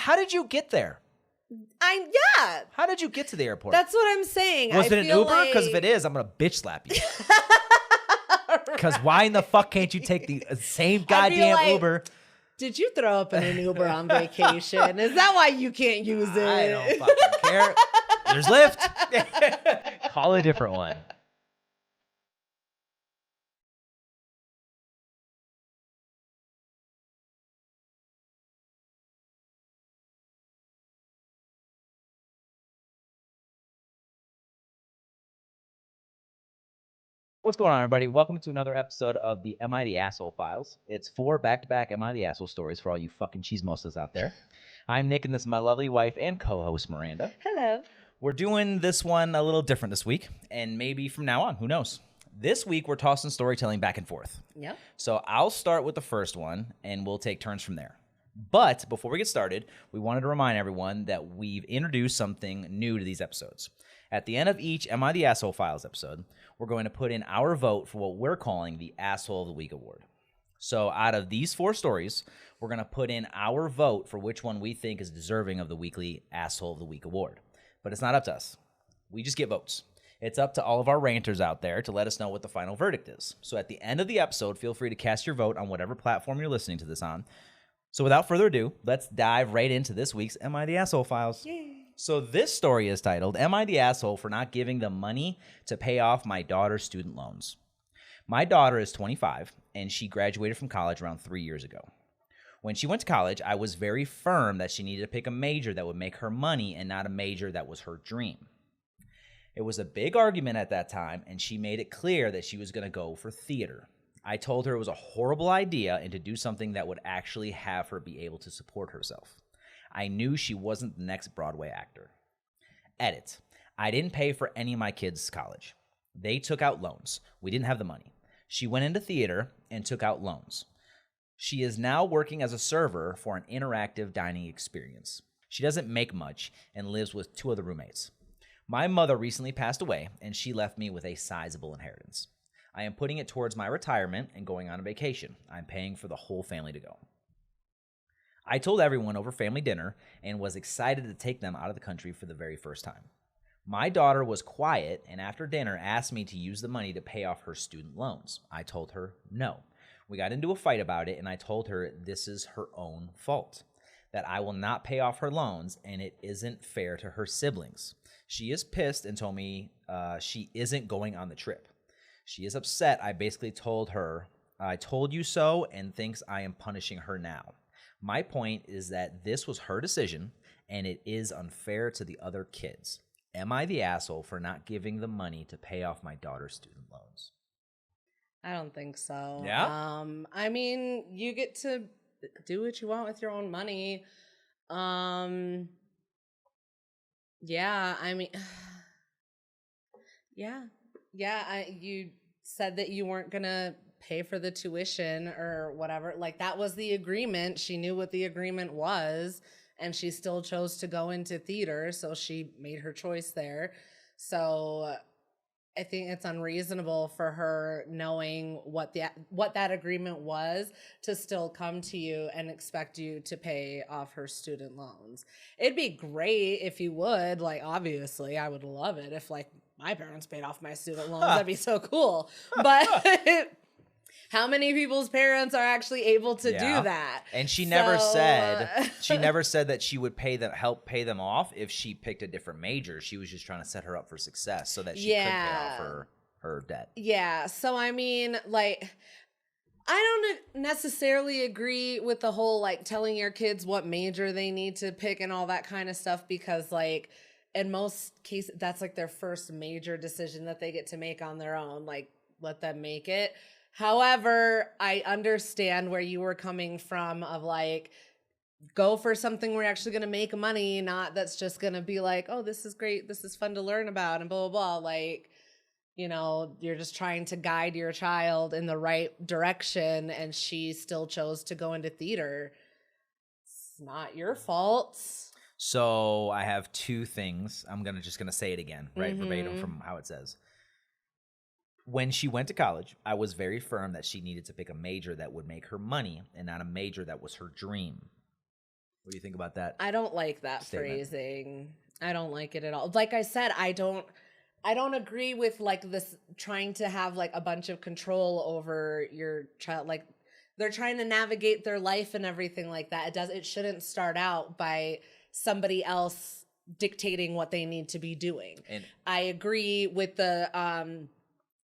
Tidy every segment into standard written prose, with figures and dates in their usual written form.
How did you get there? Yeah. How did you get to the airport? That's what I'm saying. Was it an Uber? Because if it is, I'm going to bitch slap you. Because why in the fuck can't you take the same goddamn Uber? Did you throw up in an Uber on vacation? Is that why you can't use it? I don't fucking care. There's Lyft. Call a different one. What's going on, everybody? Welcome to another episode of the AITA Asshole Files. It's 4 back-to-back AITA Asshole stories for all you fucking chismosas out there. I'm Nick, and this is my lovely wife and co-host, Miranda. Hello. We're doing this one a little different this week, and maybe from now on, who knows? This week, we're tossing storytelling back and forth. Yep. So I'll start with the first one, and we'll take turns from there. But before we get started, we wanted to remind everyone that we've introduced something new to these episodes. At the end of each AITA Asshole Files episode, we're going to put in our vote for what we're calling the Asshole of the Week award. So out of these 4 stories, we're going to put in our vote for which one we think is deserving of the weekly Asshole of the Week award. But it's not up to us. We just get votes. It's up to all of our ranters out there to let us know what the final verdict is. So at the end of the episode, feel free to cast your vote on whatever platform you're listening to this on. So without further ado, let's dive right into this week's Am I the Asshole Files. Yay. So this story is titled, Am I the Asshole for Not Giving the Money to Pay Off My Daughter's Student Loans? My daughter is 25, and she graduated from college around 3 years ago. When she went to college, I was very firm that she needed to pick a major that would make her money and not a major that was her dream. It was a big argument at that time, and she made it clear that she was going to go for theater. I told her it was a horrible idea and to do something that would actually have her be able to support herself. I knew she wasn't the next Broadway actor. Edit. I didn't pay for any of my kids' college. They took out loans. We didn't have the money. She went into theater and took out loans. She is now working as a server for an interactive dining experience. She doesn't make much and lives with 2 other roommates. My mother recently passed away, and she left me with a sizable inheritance. I am putting it towards my retirement and going on a vacation. I'm paying for the whole family to go. I told everyone over family dinner and was excited to take them out of the country for the very first time. My daughter was quiet and after dinner asked me to use the money to pay off her student loans. I told her no. We got into a fight about it and I told her this is her own fault, that I will not pay off her loans and it isn't fair to her siblings. She is pissed and told me she isn't going on the trip. She is upset. I basically told her, I told you so, and thinks I am punishing her now. My point is that this was her decision, and it is unfair to the other kids. Am I the asshole for not giving the money to pay off my daughter's student loans? I don't think so. Yeah? I mean, you get to do what you want with your own money. Yeah, I mean, yeah. You said that you weren't going to pay for the tuition or whatever. Like, that was the agreement. She knew what the agreement was, and she still chose to go into theater, so she made her choice there. So I think it's unreasonable for her, knowing what that agreement was, to still come to you and expect you to pay off her student loans. It'd be great if you would. Like, obviously, I would love it if, like, my parents paid off my student loans. That'd be so cool. But how many people's parents are actually able to do that? And she never said that she would help pay them off if she picked a different major. She was just trying to set her up for success so that she could pay off her debt. Yeah. So I mean, like, I don't necessarily agree with the whole, like, telling your kids what major they need to pick and all that kind of stuff, because, like, in most cases, that's like their first major decision that they get to make on their own. Like, let them make it. However, I understand where you were coming from, of like, go for something where you're actually going to make money, not that's just going to be like, oh, this is great, this is fun to learn about, and blah, blah, blah. Like, you know, you're just trying to guide your child in the right direction, and she still chose to go into theater. It's not your fault. So I have 2 things. I'm just gonna say it again, right, verbatim from how it says. When she went to college, I was very firm that she needed to pick a major that would make her money and not a major that was her dream. What do you think about that? I don't like that statement? phrasing. I don't like it at all. Like I said, I don't agree with like this trying to have like a bunch of control over your child. Like they're trying to navigate their life and everything like that. It shouldn't start out by somebody else dictating what they need to be doing. And I agree with the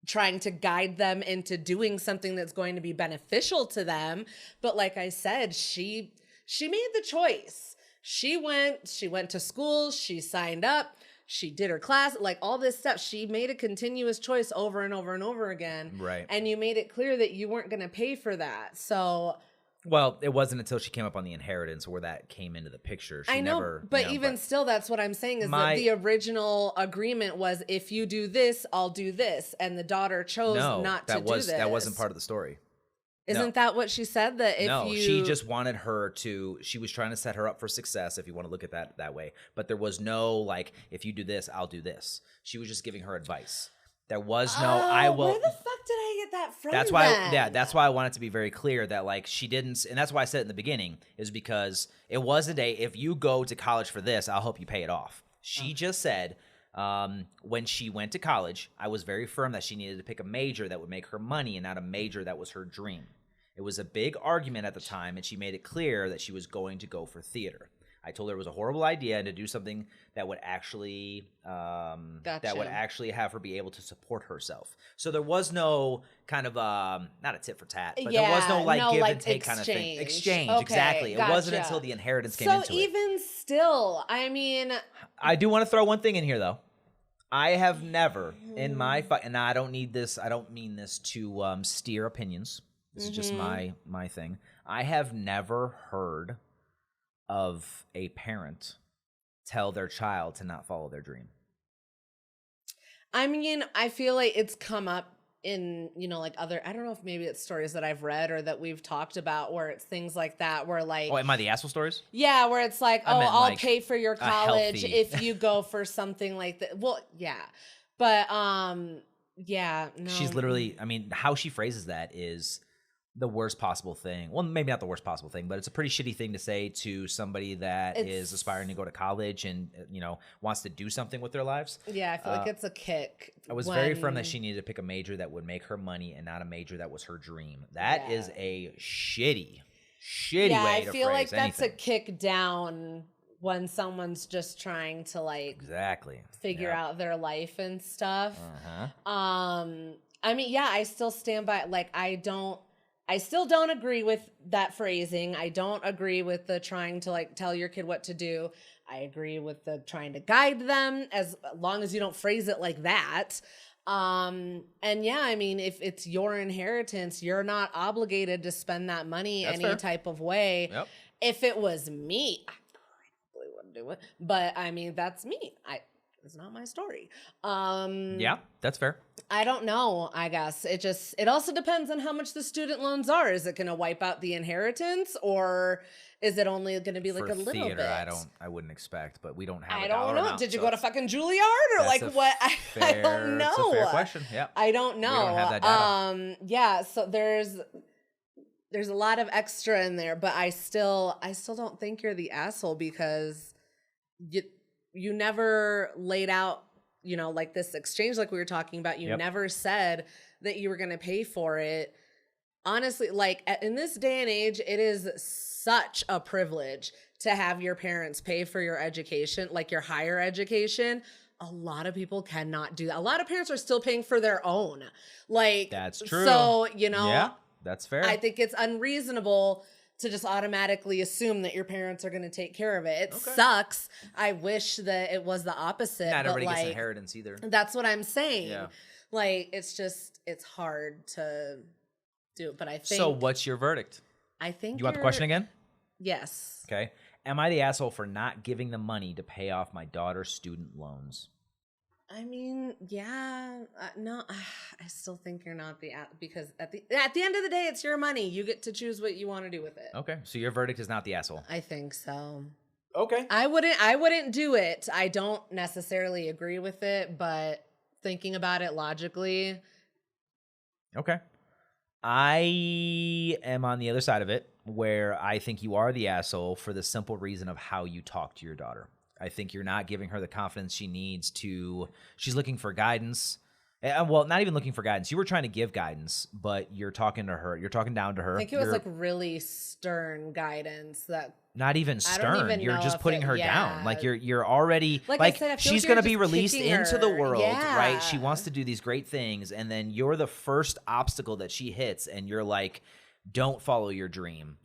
trying to guide them into doing something that's going to be beneficial to them. But like I said, she made the choice. She went to school, she signed up, she did her class, like all this stuff. She made a continuous choice over and over and over again. Right. And you made it clear that you weren't going to pay for that. So, well, it wasn't until she came up on the inheritance where that came into the picture. She I know, never, but even still, that's what I'm saying is that the original agreement was, if you do this, I'll do this. And the daughter chose not to do this. That wasn't part of the story. Isn't that what she said? That if she just wanted her to, she was trying to set her up for success, if you want to look at that way. But there was no, like, if you do this, I'll do this. She was just giving her advice. There was no, I will. Where the fuck did I get that from? That's why, that's why I wanted to be very clear that, like, she didn't, and that's why I said it in the beginning, is because it wasn't if you go to college for this, I'll help you pay it off. She just said, when she went to college, I was very firm that she needed to pick a major that would make her money and not a major that was her dream. It was a big argument at the time, and she made it clear that she was going to go for theater. I told her it was a horrible idea and to do something that would actually have her be able to support herself. So there was no kind of not a tit for tat, but there was no give and take kind of thing. Exchange, okay, exactly. It wasn't until the inheritance came into it. So even still, I mean, I do want to throw one thing in here though. I have never in my and I don't need this. I don't mean this to steer opinions. This is just my thing. I have never heard of a parent tell their child to not follow their dream. I mean, I feel like it's come up in, like other, I don't know if maybe it's stories that I've read or that we've talked about where it's things like that where like... Oh, am I the asshole stories? Yeah, where it's like, I'll pay for your college if you go for something like that. Well, yeah. But, yeah, no. She's literally, I mean, how she phrases that is... the worst possible thing. Well, maybe not the worst possible thing, but it's a pretty shitty thing to say to somebody that is aspiring to go to college and, wants to do something with their lives. Yeah, I feel like it's a kick. I was very firm that she needed to pick a major that would make her money and not a major that was her dream. That is a shitty way to phrase I feel like anything. That's a kick down when someone's just trying to figure out their life and stuff. I mean, yeah, I still stand by I still don't agree with that phrasing. I don't agree with the trying to tell your kid what to do. I agree with the trying to guide them as long as you don't phrase it like that. And yeah, I mean, if it's your inheritance, you're not obligated to spend that money type of way. Yep. If it was me, I probably wouldn't do it. But I mean, that's me. It's not my story. Yeah, that's fair. I don't know, I guess. It also depends on how much the student loans are. Is it going to wipe out the inheritance or is it only going to be like a little bit? I wouldn't expect, but we don't have I don't know. Amount, Did you go to fucking Juilliard or what? I don't know. It's a fair question. Yeah. I don't know. We don't have that data. Yeah, so there's a lot of extra in there, but I still don't think you're the asshole because you never laid out, this exchange like we were talking about. You never said that you were going to pay for it. Honestly, in this day and age, it is such a privilege to have your parents pay for your education, your higher education. A lot of people cannot do that. A lot of parents are still paying for their own. That's true. So, yeah, that's fair. I think it's unreasonable to just automatically assume that your parents are going to take care of it. It sucks. I wish that it was the opposite. Not everybody gets inheritance either. That's what I'm saying. Yeah. It's hard to do it. But I think... So what's your verdict? I think you want the question again? Yes. Okay. Am I the asshole for not giving the money to pay off my daughter's student loans? I mean, yeah, no, I still think you're not because at the end of the day, it's your money. You get to choose what you want to do with it. Okay, so your verdict is not the asshole. I think so. Okay. I wouldn't do it. I don't necessarily agree with it, but thinking about it logically. Okay. I am on the other side of it, where I think you are the asshole for the simple reason of how you talk to your daughter. I think you're not giving her the confidence she needs to. She's looking for guidance. Well, not even looking for guidance. You were trying to give guidance, but you're talking to her. You're talking down to her. I think it was like really stern guidance that. Not even stern. Even you're just putting her down. Like you're already like I said, I feel she's like going to you're be just released picking into the her. world, Yeah. right? She wants to do these great things, and then you're the first obstacle that she hits, and you're like, don't follow your dream.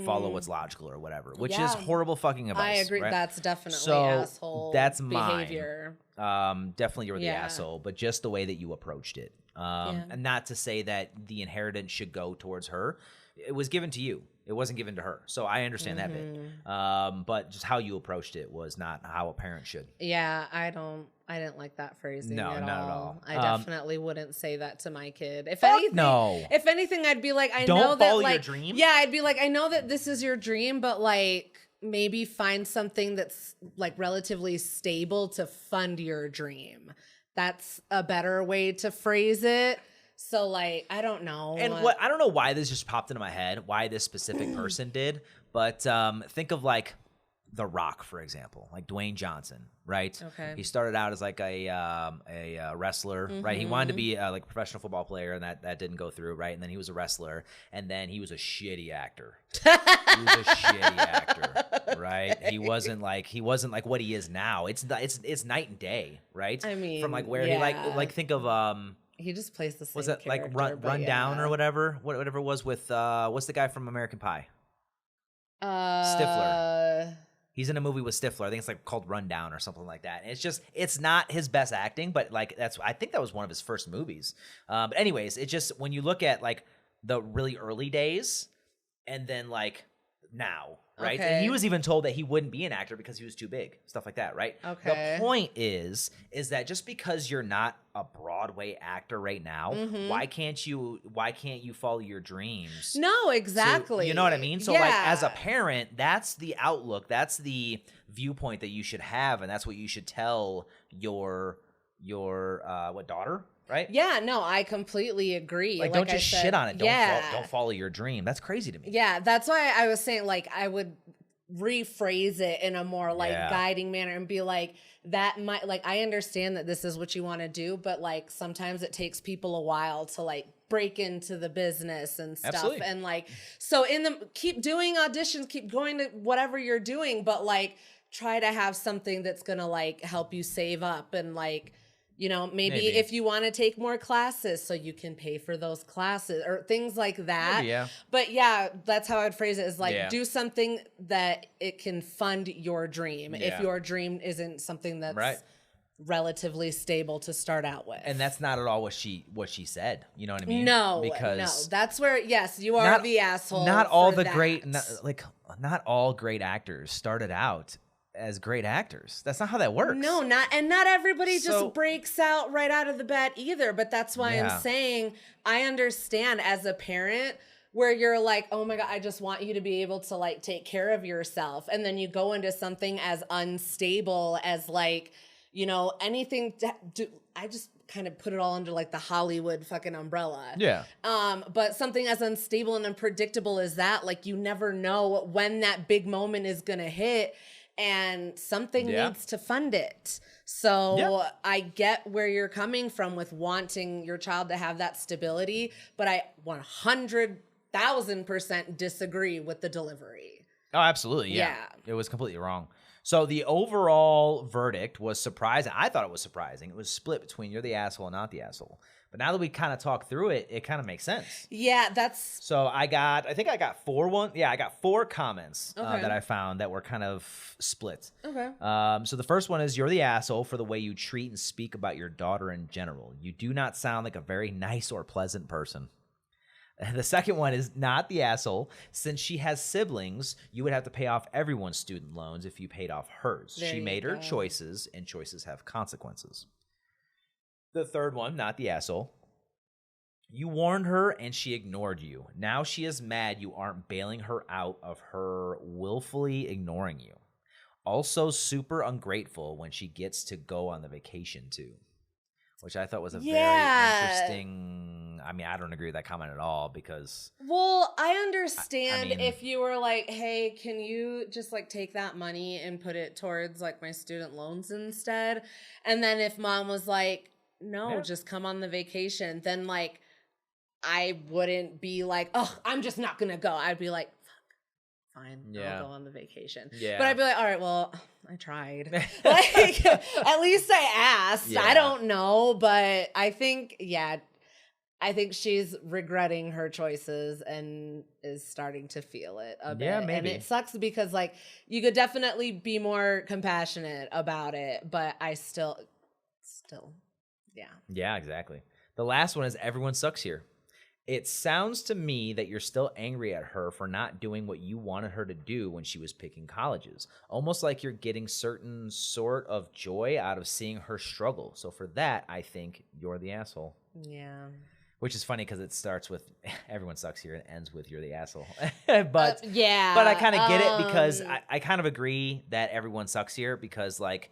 Follow what's logical or whatever, which is horrible fucking advice. I agree. Right? That's definitely so asshole that's behavior. Definitely you're the asshole, but just the way that you approached it. And not to say that the inheritance should go towards her. It was given to you. It wasn't given to her. So I understand that bit. But just how you approached it was not how a parent should. Yeah, I didn't like that phrasing No, at not all. at all. I definitely wouldn't say that to my kid. If anything, I'd be like, Don't know that follow like your dream? Yeah, I'd be like, I know that this is your dream, but like maybe find something that's like relatively stable to fund your dream. That's a better way to phrase it. So like, I don't know. And I don't know why this just popped into my head, why this specific person did, but think of like The Rock, for example, like Dwayne Johnson, right? Okay. He started out as like a wrestler, right? He wanted to be like a professional football player, and that didn't go through, right? And then he was a wrestler, and then he was a shitty actor. He was a shitty actor, right? He wasn't like what he is now. It's night and day, right? I mean, from like where he like think of he just plays the same. Was it like Run Down or whatever it was with what's the guy from American Pie? Stifler. He's in a movie with Stifler. I think it's like called Run Down or something like that. And it's not his best acting, but like I think that was one of his first movies. But anyways, it just when you look at like the really early days and then like now, right? Okay. And he was even told that he wouldn't be an actor because he was too big, stuff like that, right? Okay. The point is that just because you're not a Broadway actor right now, why can't you follow your dreams? No, exactly. So, you know what I mean? So like as a parent, that's the outlook, that's the viewpoint that you should have, and that's what you should tell your daughter? Right? Yeah, no, I completely agree. Like don't just shit on it. Don't follow your dream. That's crazy to me. Yeah, that's why I was saying like I would rephrase it in a more like guiding manner and be like that might like I understand that this is what you want to do, but like sometimes it takes people a while to like break into the business and stuff. Absolutely. And like so keep doing auditions, keep going to whatever you're doing, but like try to have something that's gonna like help you save up and like you know, maybe if you want to take more classes so you can pay for those classes or things like that. Maybe, yeah. But yeah, that's how I'd phrase it is like do something that it can fund your dream. If your dream isn't something that's relatively stable to start out with. And that's not at all what she said. You know what I mean? No, because that's where you are the asshole. Not all the great not all great actors started out as great actors. That's not how that works. No, not everybody just breaks out right out of the bat either. But that's why I'm saying I understand as a parent where you're like, oh my God, I just want you to be able to like take care of yourself. And then you go into something as unstable as like, you know, anything I just kind of put it all under like the Hollywood fucking umbrella. Yeah. But something as unstable and unpredictable as that, like you never know when that big moment is going to hit. And something needs to fund it. So I get where you're coming from with wanting your child to have that stability, but I 100,000% disagree with the delivery. Oh, absolutely. Yeah. It was completely wrong. So the overall verdict was surprising. I thought it was surprising. It was split between you're the asshole and not the asshole. But now that we kind of talked through it, it kind of makes sense. Yeah, that's... So I think I got four comments that I found that were kind of split. Okay. So the first one is, you're the asshole for the way you treat and speak about your daughter in general. You do not sound like a very nice or pleasant person. And the second one is, not the asshole. Since she has siblings, you would have to pay off everyone's student loans if you paid off hers. She made her choices, and choices have consequences. The third one, not the asshole. You warned her and she ignored you. Now she is mad you aren't bailing her out of her willfully ignoring you. Also super ungrateful when she gets to go on the vacation too. which I thought was a very interesting. I mean, I don't agree with that comment at all because. Well, I understand I mean, if you were like, hey, can you just like take that money and put it towards like my student loans instead? And then if mom was like, no, just come on the vacation, then like I wouldn't be like, oh, I'm just not going to go. I'd be like, fine, I'll go on the vacation. Yeah. But I'd be like, all right, well, I tried. Like, at least I asked. Yeah. I don't know, but I think she's regretting her choices and is starting to feel it a bit. Yeah, maybe. And it sucks because like you could definitely be more compassionate about it, but I still, yeah. Yeah, exactly. The last one is everyone sucks here. It sounds to me that you're still angry at her for not doing what you wanted her to do when she was picking colleges. Almost like you're getting certain sort of joy out of seeing her struggle. So for that, I think you're the asshole. Yeah. Which is funny because it starts with everyone sucks here and ends with you're the asshole. but But I kind of get it because I kind of agree that everyone sucks here because like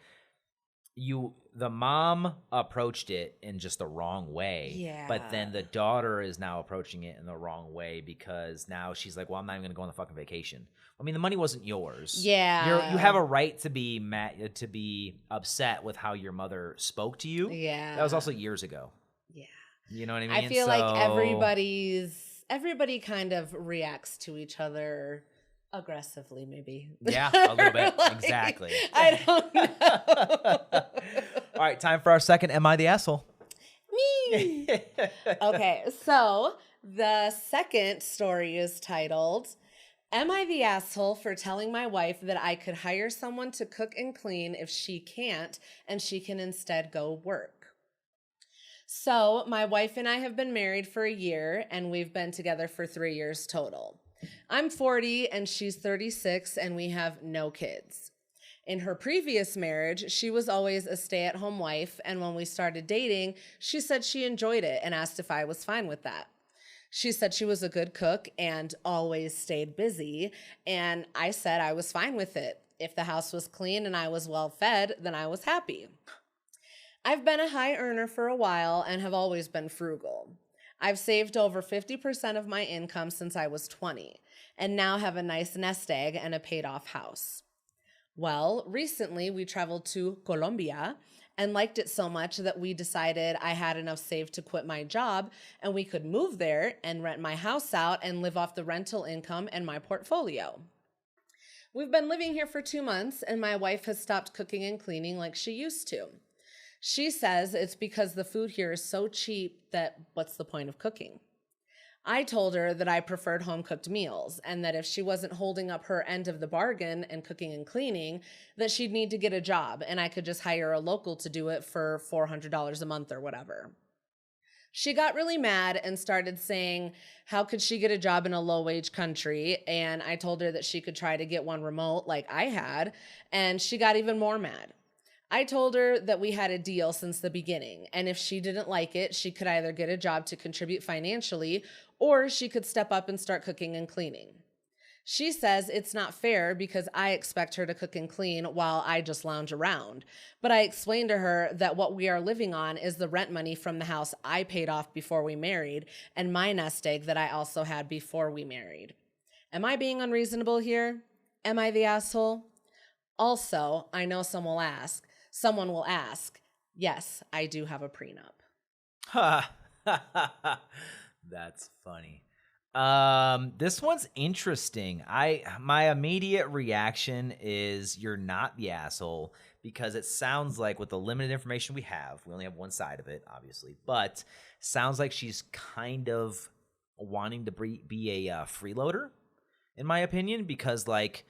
the mom approached it in just the wrong way. Yeah. But then the daughter is now approaching it in the wrong way because now she's like, well, I'm not even going to go on the fucking vacation. I mean, the money wasn't yours. Yeah. You have a right to be mad, to be upset with how your mother spoke to you. Yeah. That was also years ago. Yeah. You know what I mean? I feel like everybody kind of reacts to each other aggressively, maybe. Yeah, a little bit. Like, exactly. I don't know. All right, time for our second Am I the Asshole? Me. Okay, so the second story is titled, Am I the Asshole for telling my wife that I could hire someone to cook and clean if she can't and she can instead go work? So my wife and I have been married for a year and we've been together for 3 years total. I'm 40 and she's 36 and we have no kids. In her previous marriage, she was always a stay-at-home wife, and when we started dating, she said she enjoyed it and asked if I was fine with that. She said she was a good cook and always stayed busy, and I said I was fine with it. If the house was clean and I was well fed, then I was happy. I've been a high earner for a while and have always been frugal. I've saved over 50% of my income since I was 20, and now have a nice nest egg and a paid-off house. Well, recently we traveled to Colombia and liked it so much that we decided I had enough saved to quit my job and we could move there and rent my house out and live off the rental income and my portfolio. We've been living here for 2 months and my wife has stopped cooking and cleaning like she used to. She says it's because the food here is so cheap that what's the point of cooking? I told her that I preferred home-cooked meals and that if she wasn't holding up her end of the bargain and cooking and cleaning, that she'd need to get a job and I could just hire a local to do it for $400 a month or whatever. She got really mad and started saying, how could she get a job in a low-wage country? And I told her that she could try to get one remote like I had, and she got even more mad. I told her that we had a deal since the beginning, and if she didn't like it, she could either get a job to contribute financially, or she could step up and start cooking and cleaning. She says it's not fair because I expect her to cook and clean while I just lounge around. But I explained to her that what we are living on is the rent money from the house I paid off before we married, and my nest egg that I also had before we married. Am I being unreasonable here? Am I the asshole? Also, I know someone will ask, yes, I do have a prenup. That's funny. This one's interesting. My immediate reaction is you're not the asshole because it sounds like with the limited information we only have one side of it, obviously, but sounds like she's kind of wanting to be a freeloader, in my opinion, because like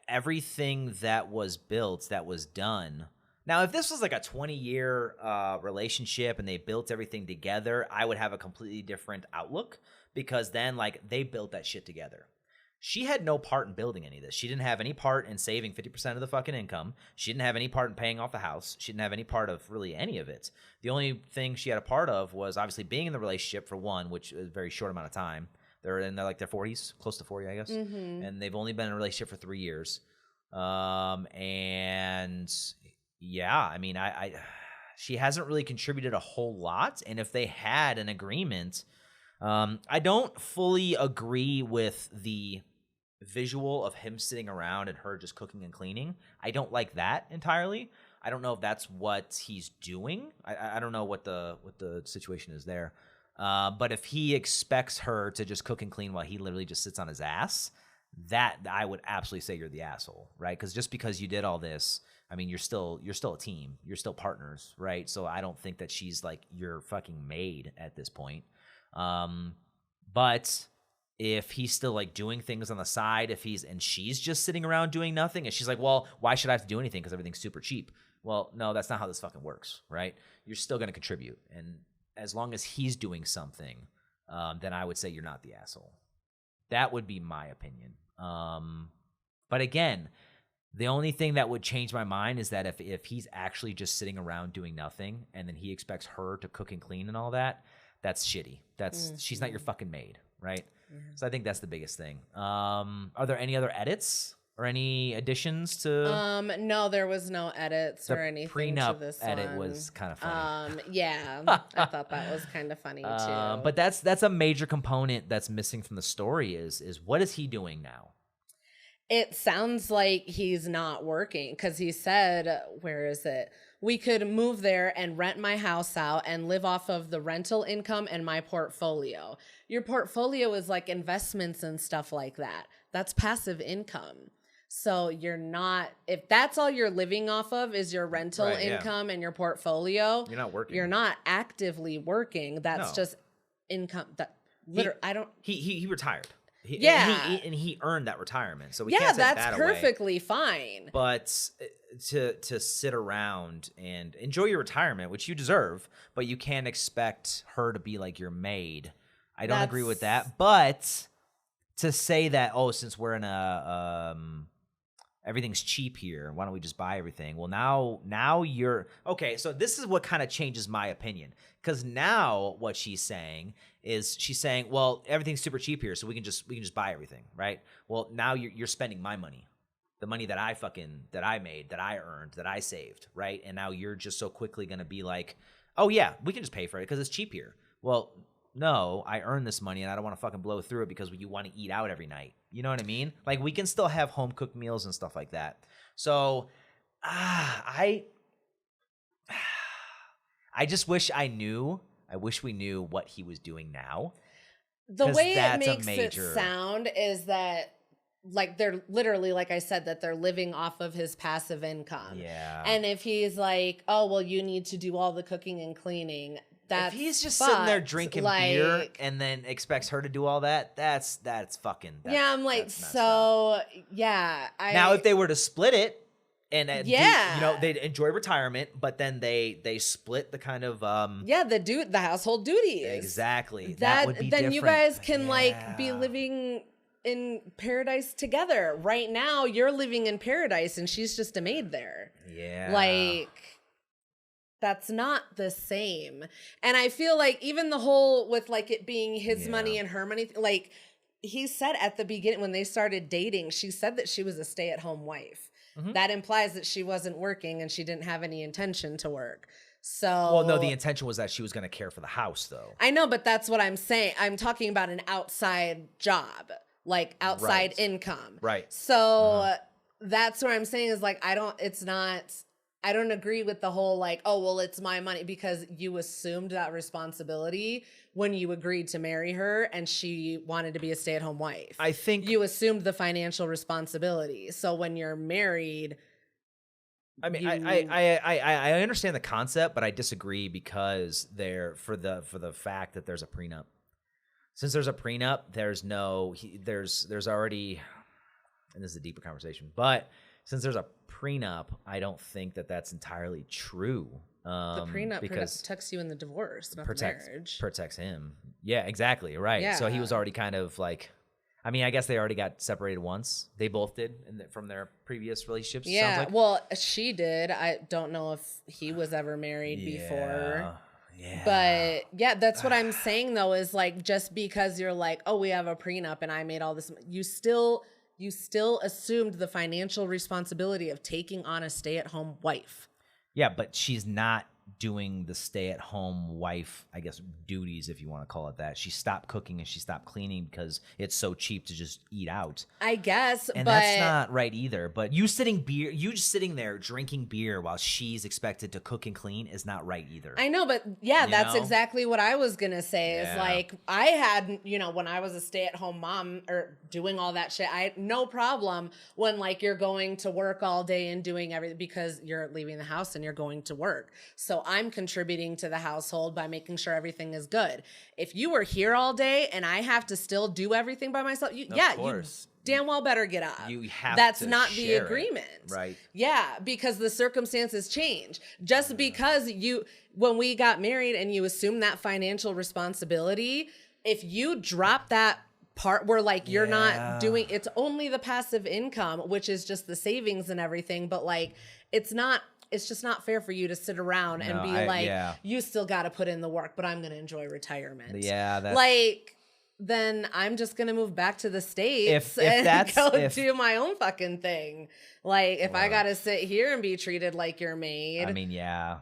everything that was built, that was done. Now, if this was like a 20-year relationship and they built everything together, I would have a completely different outlook because then, like, they built that shit together. She had no part in building any of this. She didn't have any part in saving 50% of the fucking income. She didn't have any part in paying off the house. She didn't have any part of really any of it. The only thing she had a part of was obviously being in the relationship for one, which is a very short amount of time. They're in their 40s, close to 40, I guess. Mm-hmm. And they've only been in a relationship for 3 years. And... yeah, I mean, she hasn't really contributed a whole lot. And if they had an agreement, I don't fully agree with the visual of him sitting around and her just cooking and cleaning. I don't like that entirely. I don't know if that's what he's doing. I don't know what the situation is there. But if he expects her to just cook and clean while he literally just sits on his ass, that I would absolutely say you're the asshole, right? Because just because you did all this, I mean, you're still a team. You're still partners, right? So I don't think that she's like your fucking maid at this point. But if he's still like doing things on the side, and she's just sitting around doing nothing, and she's like, well, why should I have to do anything? Because everything's super cheap. Well, no, that's not how this fucking works, right? You're still going to contribute. And as long as he's doing something, then I would say you're not the asshole. That would be my opinion. But again, the only thing that would change my mind is that if he's actually just sitting around doing nothing and then he expects her to cook and clean and all that, that's shitty. She's not your fucking maid, right? Yeah. So I think that's the biggest thing. Are there any other edits or any additions to? No, there was no edits or anything to this one. Edit was kind of funny. Yeah, I thought that was kind of funny too. But that's a major component that's missing from the story is what is he doing now? It sounds like he's not working because he said, where is it? We could move there and rent my house out and live off of the rental income and my portfolio. Your portfolio is like investments and stuff like that. That's passive income. So you're not, if that's all you're living off of is your rental income and your portfolio, you're not working. You're not actively working. That's just income. That literally, he retired. He earned that retirement, so we can't take that's that perfectly away. Fine. But to sit around and enjoy your retirement, which you deserve, but you can't expect her to be like your maid. I don't agree with that. But to say that, since we're in a everything's cheap here, why don't we just buy everything? Well, now you're okay. So this is what kind of changes my opinion, because now what she's saying, well, everything's super cheap here, so we can just buy everything, right? Well, now you're spending my money, the money that I made, that I earned, that I saved, right? And now you're just so quickly going to be like, oh yeah, we can just pay for it because it's cheap here. Well, no, I earned this money and I don't want to fucking blow through it because you want to eat out every night. You know what I mean? Like, we can still have home cooked meals and stuff like that. So, I just wish I wish we knew what he was doing now. The way it makes it sound is that, like, they're literally, like I said, that they're living off of his passive income. Yeah. And if he's like, oh, well, you need to do all the cooking and cleaning, if he's just sitting there drinking beer and then expects her to do all that, that's fucking. I'm like, so yeah. Now, if they were to split it and they'd enjoy retirement, but then they split the kind of the household duties. Exactly. That would be then different. You guys can be living in paradise together. Right now, you're living in paradise and she's just a maid there. Yeah. That's not the same. And I feel like even the whole with like it being his money and her money, like he said at the beginning when they started dating, she said that she was a stay-at-home wife. Mm-hmm. That implies that she wasn't working and she didn't have any intention to work. So, well, no, the intention was that she was going to care for the house, though. I know, but that's what I'm saying. I'm talking about an outside job, like outside income. Right. So that's what I'm saying is like, I don't agree with the whole like, oh, well, it's my money, because you assumed that responsibility when you agreed to marry her and she wanted to be a stay-at-home wife. I think you assumed the financial responsibility. So when you're married, I mean, I understand the concept, but I disagree because for the fact that there's a prenup. Since there's a prenup, there's already, and this is a deeper conversation, but since there's a prenup, I don't think that that's entirely true. The prenup protects you in the divorce, not the marriage. Protects him. Yeah, exactly. Right. Yeah. So he was already kind of like, I mean, I guess they already got separated once. They both did from their previous relationships. Yeah. Sounds like. Well, she did. I don't know if he was ever married before. Yeah. But yeah, that's what I'm saying though, is like, just because you're like, oh, we have a prenup and I made all this, you still assumed the financial responsibility of taking on a stay-at-home wife. Yeah, but she's not doing the stay-at-home wife, I guess, duties, if you want to call it that. She stopped cooking and she stopped cleaning because it's so cheap to just eat out. I guess, And but that's not right either. But you just sitting there drinking beer while she's expected to cook and clean is not right either. I know, but yeah, that's know? exactly what I was gonna say. Is Yeah. like I had, when I was a stay-at-home mom or doing all that shit, I had no problem when like you're going to work all day and doing everything because you're leaving the house and you're going to work. So I'm contributing to the household by making sure everything is good. If you were here all day and I have to still do everything by myself, you damn well better get up. You have That's to not the share it, agreement. right? Yeah, because the circumstances change. Just because when we got married and you assume that financial responsibility, if you drop that part where like you're not doing, it's only the passive income, which is just the savings and everything, but like it's just not fair for you to sit around and be you still got to put in the work, but I'm going to enjoy retirement. Yeah, that's then I'm just going to move back to the States and go do my own fucking thing. Like, if I got to sit here and be treated like your maid. I mean, yeah.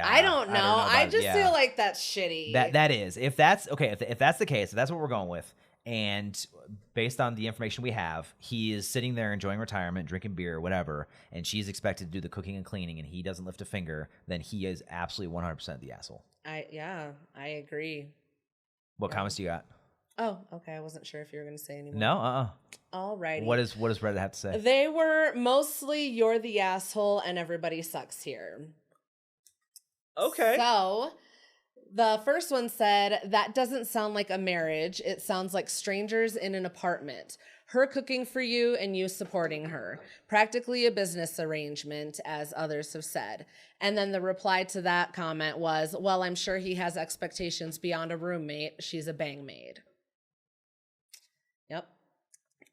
I don't know. I just feel like that's shitty. That is. If that's okay, if that's the case, if that's what we're going with, and based on the information we have, he is sitting there enjoying retirement, drinking beer, whatever, and she's expected to do the cooking and cleaning, and he doesn't lift a finger, then he is absolutely 100% the asshole. I agree. What comments do you got? Oh, okay. I wasn't sure if you were going to say anymore. No, Alrighty. What does Reddit have to say? They were mostly you're the asshole and everybody sucks here. Okay. So the first one said, that doesn't sound like a marriage. It sounds like strangers in an apartment. Her cooking for you and you supporting her. Practically a business arrangement, as others have said. And then the reply to that comment was, well, I'm sure he has expectations beyond a roommate. She's a bang maid. Yep.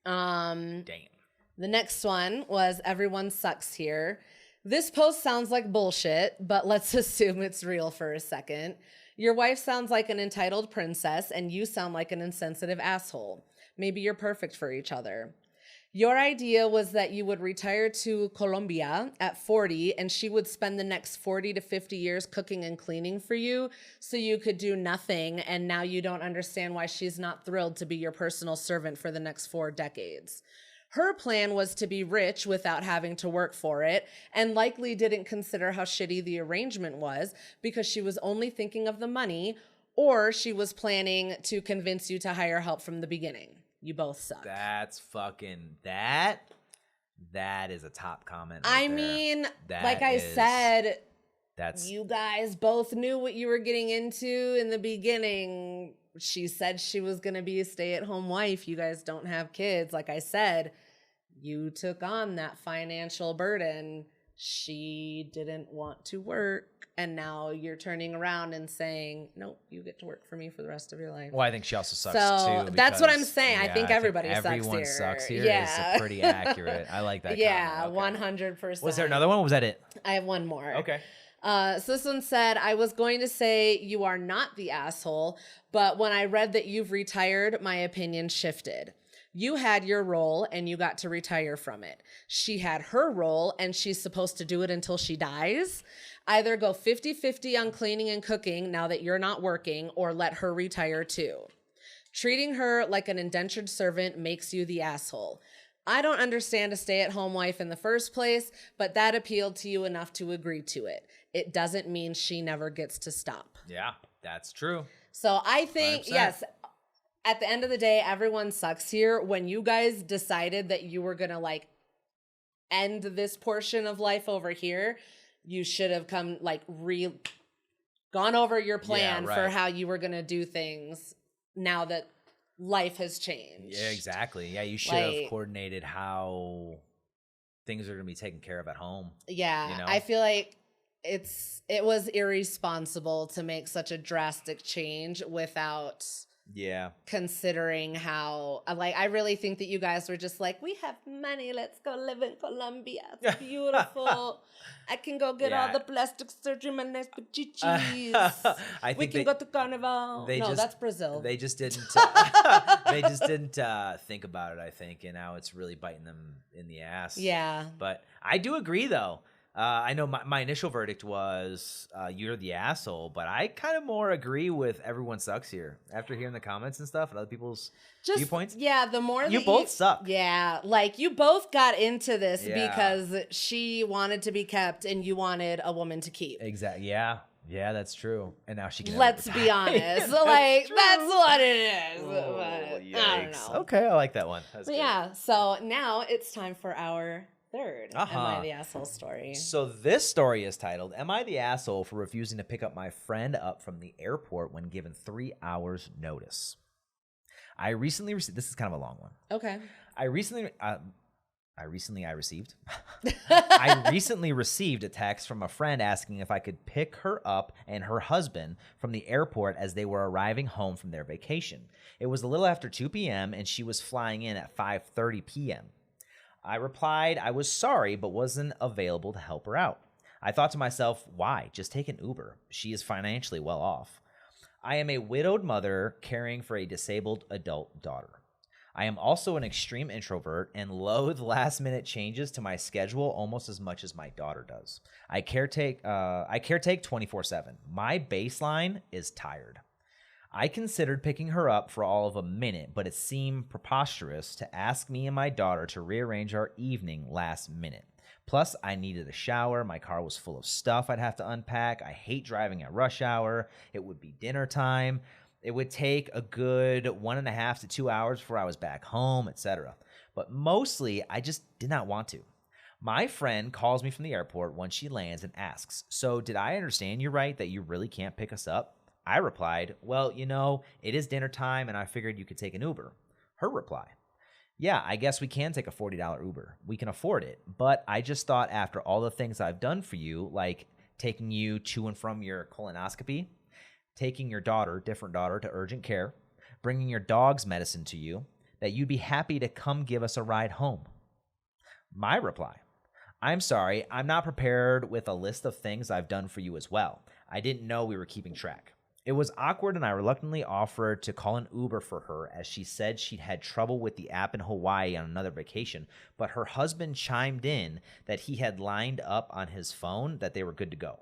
Damn. The next one was, everyone sucks here. This post sounds like bullshit, but let's assume it's real for a second. Your wife sounds like an entitled princess and you sound like an insensitive asshole. Maybe you're perfect for each other. Your idea was that you would retire to Colombia at 40 and she would spend the next 40 to 50 years cooking and cleaning for you so you could do nothing, and now you don't understand why she's not thrilled to be your personal servant for the next 4 decades. Her plan was to be rich without having to work for it, and likely didn't consider how shitty the arrangement was because she was only thinking of the money, or she was planning to convince you to hire help from the beginning. You both suck. That's fucking that is a top comment. I mean, like I said, you guys both knew what you were getting into in the beginning. She said she was going to be a stay-at-home wife. You guys don't have kids. Like I said, you took on that financial burden. She didn't want to work. And now you're turning around and saying, nope, you get to work for me for the rest of your life. Well, I think she also sucks too. That's what I'm saying. I think everybody sucks here. Everyone sucks here. Yeah. Is pretty accurate. I like that. Yeah, comment. 100%. Was there another one? Or was that it? I have one more. Okay. So this one said, I was going to say you are not the asshole, but when I read that you've retired, my opinion shifted. You had your role and you got to retire from it. She had her role and she's supposed to do it until she dies. Either go 50-50 on cleaning and cooking now that you're not working, or let her retire too. Treating her like an indentured servant makes you the asshole. I don't understand a stay-at-home wife in the first place, but that appealed to you enough to agree to it. It doesn't mean she never gets to stop. Yeah, that's true. So I think, 100%. yes, at the end of the day, everyone sucks here. When you guys decided that you were going to like end this portion of life over here, you should have come like gone over your plan for how you were going to do things now that life has changed. Yeah, exactly. Yeah, you should have coordinated how things are going to be taken care of at home. Yeah, you know? I feel like it was irresponsible to make such a drastic change without considering how, like, I really think that you guys were just like, we have money, let's go live in Colombia, it's beautiful. I can go get all the plastic surgery, my nice pachichis. We can go to Carnival. No, that's Brazil. They just didn't think about it, I think, and now it's really biting them in the ass. Yeah. But I do agree, though. I know my initial verdict was you're the asshole, but I kind of more agree with everyone sucks here after hearing the comments and stuff and other people's viewpoints. Yeah, the more you that both suck. Yeah, like you both got into this Yeah. because she wanted to be kept and you wanted a woman to keep. Exactly. Yeah. Yeah, that's true. And now she can. Let's be honest. That's what it is. Oh, But yikes. I don't know. Okay, I like that one. But yeah, so now it's time for our third Am I the Asshole story. So this story is titled, Am I the Asshole for Refusing to Pick Up My Friend Up from the Airport When Given 3 Hours Notice? I recently received, this is kind of a long one. Okay. I recently received a text from a friend asking if I could pick her up and her husband from the airport as they were arriving home from their vacation. It was a little after 2 p.m. and she was flying in at 5:30 p.m. I replied I was sorry but wasn't available to help her out. I thought to myself, why? Just take an Uber. She is financially well off. I am a widowed mother caring for a disabled adult daughter. I am also an extreme introvert and loathe last-minute changes to my schedule almost as much as my daughter does. I caretake 24/7. My baseline is tired. I considered picking her up for all of a minute, but it seemed preposterous to ask me and my daughter to rearrange our evening last minute. Plus, I needed a shower. My car was full of stuff I'd have to unpack. I hate driving at rush hour. It would be dinner time. It would take a good 1.5 to 2 hours before I was back home, etc. But mostly, I just did not want to. My friend calls me from the airport once she lands and asks, so did I understand you right that you really can't pick us up? I replied, well, it is dinner time and I figured you could take an Uber. Her reply, yeah, I guess we can take a $40 Uber. We can afford it. But I just thought after all the things I've done for you, like taking you to and from your colonoscopy, taking your different daughter, to urgent care, bringing your dog's medicine to you, that you'd be happy to come give us a ride home. My reply, I'm sorry, I'm not prepared with a list of things I've done for you as well. I didn't know we were keeping track. It was awkward and I reluctantly offered to call an Uber for her as she said she'd had trouble with the app in Hawaii on another vacation, but her husband chimed in that he had lined up on his phone that they were good to go.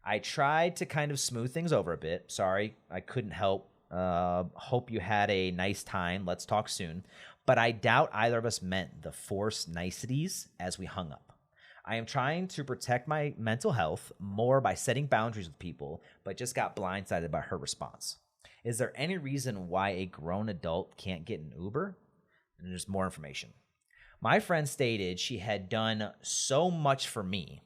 I tried to kind of smooth things over a bit. Sorry, I couldn't help. Hope you had a nice time. Let's talk soon. But I doubt either of us meant the forced niceties as we hung up. I am trying to protect my mental health more by setting boundaries with people, but just got blindsided by her response. Is there any reason why a grown adult can't get an Uber? And there's more information. My friend stated she had done so much for me.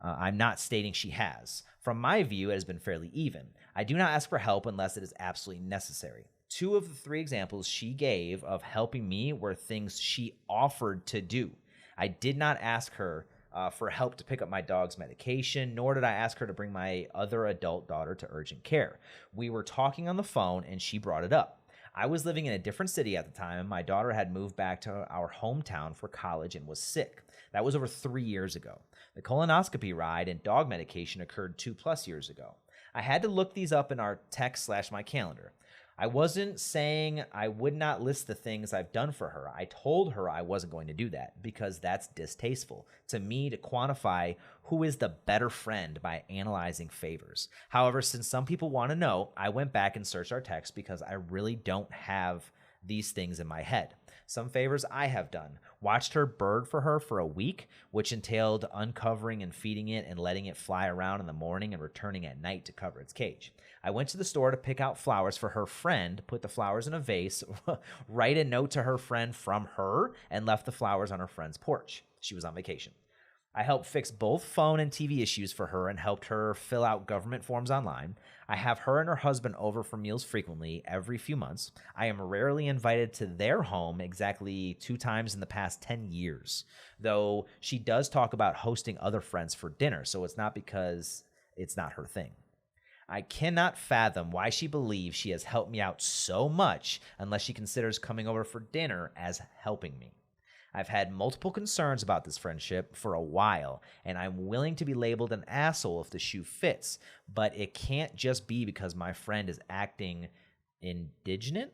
I'm not stating she has. From my view, it has been fairly even. I do not ask for help unless it is absolutely necessary. 2 of the 3 examples she gave of helping me were things she offered to do. I did not ask her for help to pick up my dog's medication, nor did I ask her to bring my other adult daughter to urgent care. We were talking on the phone, and she brought it up. I was living in a different city at the time, and my daughter had moved back to our hometown for college and was sick. That was over 3 years ago. The colonoscopy ride and dog medication occurred 2+ years ago. I had to look these up in our text/my calendar. I wasn't saying I would not list the things I've done for her. I told her I wasn't going to do that because that's distasteful to me to quantify who is the better friend by analyzing favors. However, since some people want to know, I went back and searched our text because I really don't have these things in my head. Some favors I have done. Watched her bird for her for a week, which entailed uncovering and feeding it and letting it fly around in the morning and returning at night to cover its cage. I went to the store to pick out flowers for her friend, put the flowers in a vase, write a note to her friend from her, and left the flowers on her friend's porch. She was on vacation. I helped fix both phone and TV issues for her and helped her fill out government forms online. I have her and her husband over for meals frequently, every few months. I am rarely invited to their home, exactly 2 times in the past 10 years, though she does talk about hosting other friends for dinner, so it's not because it's not her thing. I cannot fathom why she believes she has helped me out so much unless she considers coming over for dinner as helping me. I've had multiple concerns about this friendship for a while, and I'm willing to be labeled an asshole if the shoe fits, but it can't just be because my friend is acting indignant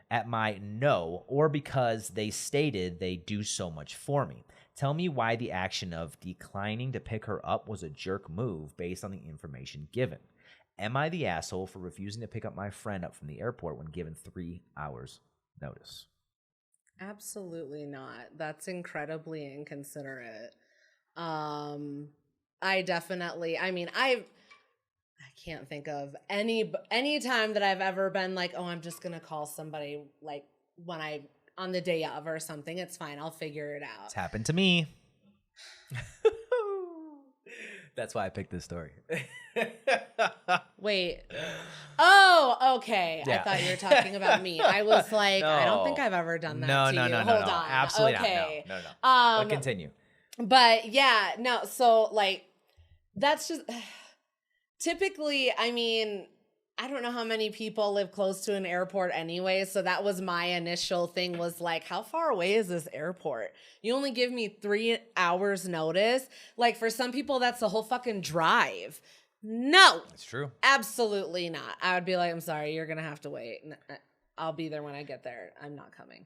at my no, or because they stated they do so much for me. Tell me why the action of declining to pick her up was a jerk move based on the information given. Am I the asshole for refusing to pick up my friend up from the airport when given 3 hours notice? Absolutely not. That's incredibly inconsiderate. I definitely, I mean, I can't think of any time that I've ever been like, oh, I'm just going to call somebody like when on the day of or something. It's fine. I'll figure it out. It's happened to me. That's why I picked this story. Wait. Oh, okay. Yeah. I thought you were talking about me. I was like, I don't think I've ever done that to you. Hold on. Absolutely okay. not. No. But continue. But yeah, no. So like, that's just typically, I mean, I don't know how many people live close to an airport anyway. So that was my initial thing was like, how far away is this airport? You only give me 3 hours notice. Like for some people, that's the whole fucking drive. No. It's true. Absolutely not. I would be like, I'm sorry, you're going to have to wait. I'll be there when I get there. I'm not coming.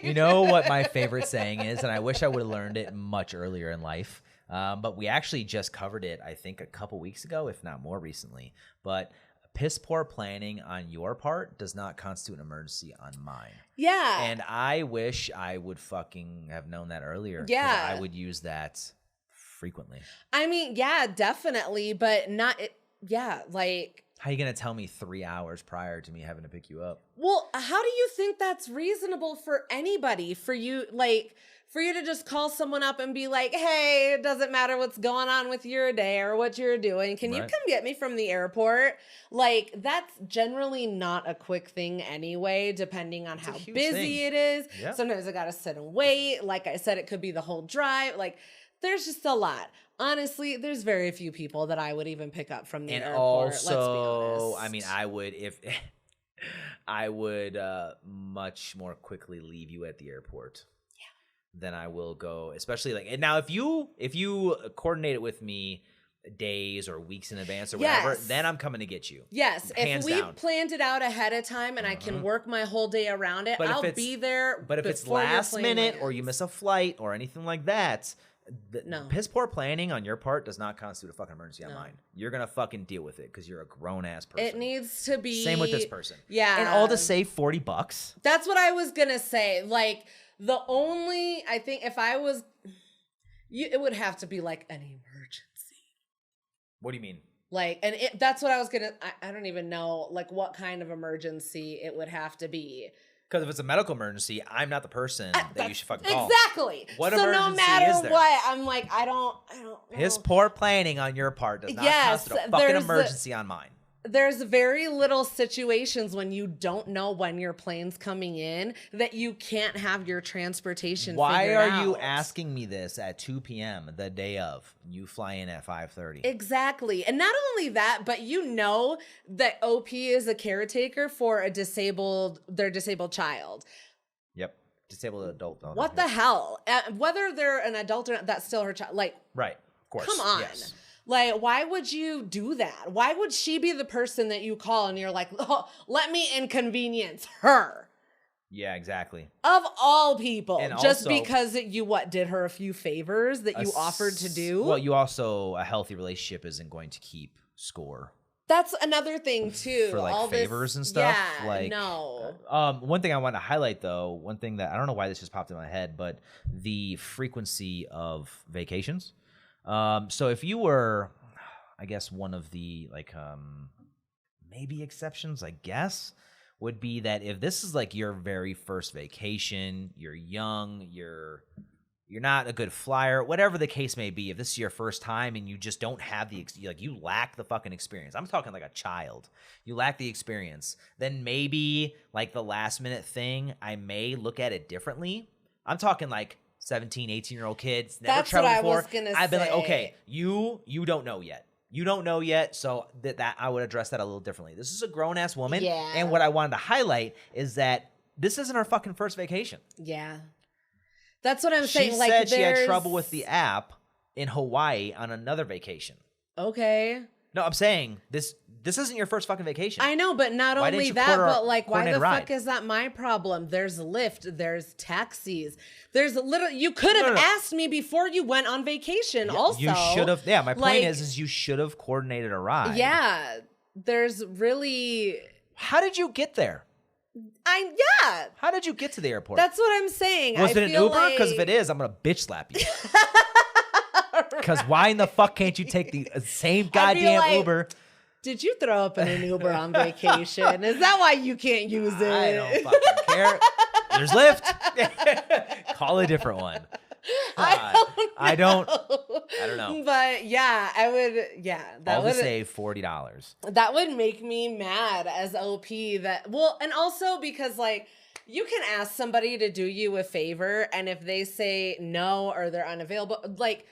You know what my favorite saying is, and I wish I would have learned it much earlier in life. But we actually just covered it, I think, a couple weeks ago, if not more recently. But piss poor planning on your part does not constitute an emergency on mine. Yeah. And I wish I would fucking have known that earlier. Yeah. I would use that frequently. I mean, yeah, definitely. But not, yeah, like. How are you going to tell me 3 hours prior to me having to pick you up? Well, how do you think that's reasonable for anybody? For you, like, for you to just call someone up and be like, hey, it doesn't matter what's going on with your day or what you're doing. Can you come get me from the airport? Like, that's generally not a quick thing anyway, depending on how busy it is. Yeah. Sometimes I got to sit and wait. Like I said, it could be the whole drive. Like, there's just a lot. Honestly, there's very few people that I would even pick up from the airport. Also, let's be honest. I mean, I would much more quickly leave you at the airport. Than I will go, especially like, and now if you coordinate it with me days or weeks in advance or whatever, then I'm coming to get you. Yes. If we planned it out ahead of time and I can work my whole day around it, I'll be there. But if it's last minute or you miss a flight or anything like that, piss poor planning on your part does not constitute a fucking emergency on mine. You're going to fucking deal with it because you're a grown ass person. It needs to be. Same with this person. Yeah. And all to save $40. That's what I was going to say. Like, I think if I was, it would have to be like an emergency. What do you mean? Like, and that's what I was going to, I don't even know, like, what kind of emergency it would have to be. Because if it's a medical emergency, I'm not the person that you should fucking call. Exactly. What so emergency no matter is there? what, I'm like, I don't know. His poor planning on your part does not constitute a fucking emergency on mine. There's very little situations when you don't know when your plane's coming in that you can't have your transportation figured out. Why are you asking me this at 2 p.m. the day of? You fly in at 5:30. Exactly. And not only that, but you know that OP is a caretaker for their disabled child. Yep. Disabled adult. What the hell? Whether they're an adult or not, that's still her child. Like, right. Of course. Come on. Yes. Like, why would you do that? Why would she be the person that you call and you're like, oh, let me inconvenience her? Yeah, exactly. Of all people. And just also, because you did her a few favors that you offered to do? Well, a healthy relationship isn't going to keep score. That's another thing too. For like all favors and stuff. Yeah, like, no. One thing I want to highlight though, one thing that I don't know why this just popped in my head, but the frequency of vacations. So if you were, I guess one of the like maybe exceptions, I guess, would be that if this is like your very first vacation, you're young, you're not a good flyer, whatever the case may be, if this is your first time and you just don't have you lack the fucking experience. I'm talking like a child. You lack the experience. Then maybe like the last minute thing, I may look at it differently. I'm talking like 17, 18-year-old kids, never traveled before. I've been like, okay, you don't know yet. You don't know yet, so that I would address that a little differently. This is a grown-ass woman, and what I wanted to highlight is that this isn't her fucking first vacation. Yeah. That's what I'm saying. She like, said she had trouble with the app in Hawaii on another vacation. Okay. No, I'm saying this isn't your first fucking vacation. I know, but not Why didn't only you that, but like, why the coordinate a fuck ride? is that my problem? There's Lyft, there's taxis, there's literally, you could have asked me before you went on vacation also. You should have. Yeah, my point Like, is you should have coordinated a ride. Yeah, there's really. How did you get there? Yeah. How did you get to the airport? That's what I'm saying. Was it an Uber? Because if it is, I'm gonna bitch slap you. Because why in the fuck can't you take the same goddamn like, Uber? Did you throw up in an Uber on vacation? Is that why you can't use it? I don't fucking care. There's Lyft. Call a different one. I don't know. But yeah, I would. Yeah, I'll just say $40. That would make me mad as OP. And also because like you can ask somebody to do you a favor, and if they say no or they're unavailable, like.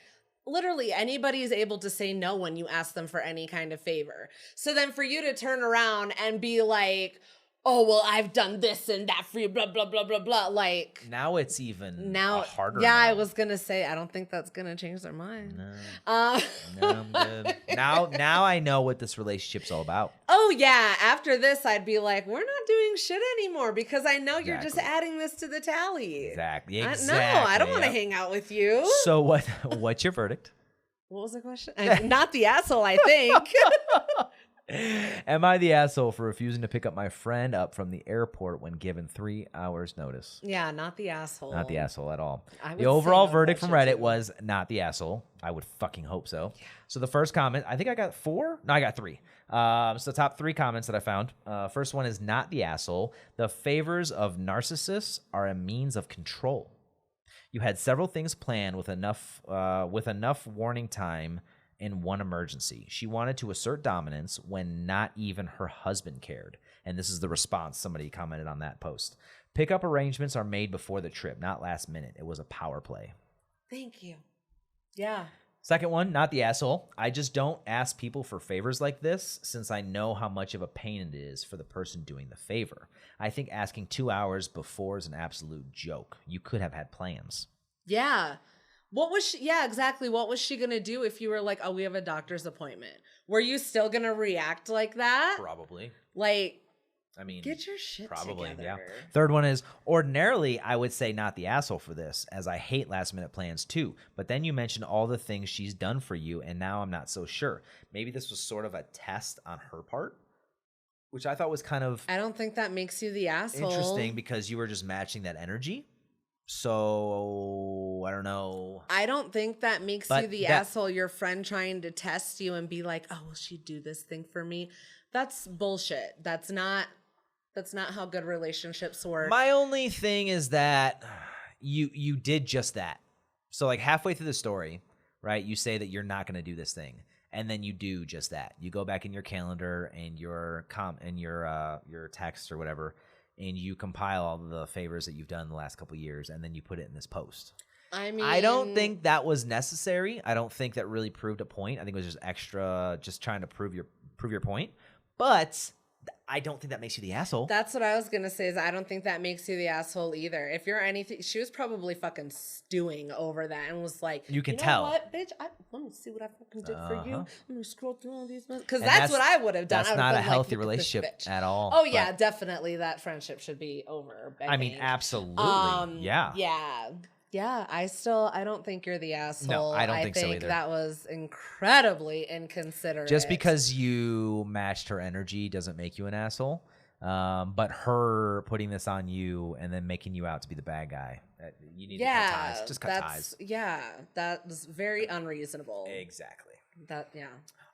Literally anybody is able to say no when you ask them for any kind of favor. So then for you to turn around and be like, oh, well, I've done this and that for you, blah, blah, blah, blah, blah. Like now it's even harder. Yeah, now. I was going to say, I don't think that's going to change their mind. No, I'm good. Now I know what this relationship's all about. Oh, yeah. After this, I'd be like, we're not doing shit anymore because I know you're just adding this to the tally. Exactly. No, I don't want to hang out with you. So what's your verdict? What was the question? Not the asshole, I think. Am I the asshole for refusing to pick up my friend up from the airport when given 3 hours notice? Yeah, not the asshole. Not the asshole at all. The overall verdict from Reddit was not the asshole. I would fucking hope so. Yeah. So the first comment, I think I got 4. No, I got 3. So the top 3 comments that I found. First one is not the asshole. The favors of narcissists are a means of control. You had several things planned with enough warning time in one emergency. She wanted to assert dominance when not even her husband cared. And this is the response. Somebody commented on that post. Pickup arrangements are made before the trip, not last minute. It was a power play. Thank you. Yeah. Second one, not the asshole. I just don't ask people for favors like this since I know how much of a pain it is for the person doing the favor. I think asking 2 hours before is an absolute joke. You could have had plans. Yeah. What was she? Yeah, exactly. What was she going to do if you were like, oh, we have a doctor's appointment? Were you still going to react like that? Probably. Like, I mean, get your shit probably, together. Yeah. Third one is, ordinarily, I would say not the asshole for this, as I hate last-minute plans too. But then you mentioned all the things she's done for you, and now I'm not so sure. Maybe this was sort of a test on her part, which I thought was kind of... I don't think that makes you the asshole. Interesting, because you were just matching that energy. So, I don't know. I don't think that makes you the asshole. Your friend trying to test you and be like, oh, will she do this thing for me? That's bullshit. That's not how good relationships work. My only thing is that you did just that. So like halfway through the story, right? You say that you're not going to do this thing, and then you do just that. You go back in your calendar and your text or whatever, and you compile all the favors that you've done in the last couple of years, and then you put it in this post. I mean, I don't think that was necessary. I don't think that really proved a point. I think it was just extra, just trying to prove your point. But I don't think that makes you the asshole. That's what I was going to say is I don't think that makes you the asshole either. If you're anything, she was probably fucking stewing over that and was like, you can know tell. What, bitch? Let me see what I fucking did for you. Let me scroll through all these because that's what I would have done. That's not a healthy relationship at all. Oh yeah, definitely that friendship should be over. I mean, absolutely. Yeah. Yeah. Yeah, I don't think you're the asshole. No, I don't think so either. That was incredibly inconsiderate. Just because you matched her energy doesn't make you an asshole. But her putting this on you and then making you out to be the bad guy, you need to cut ties. Just cut ties. Yeah, that was very unreasonable. Exactly. Yeah.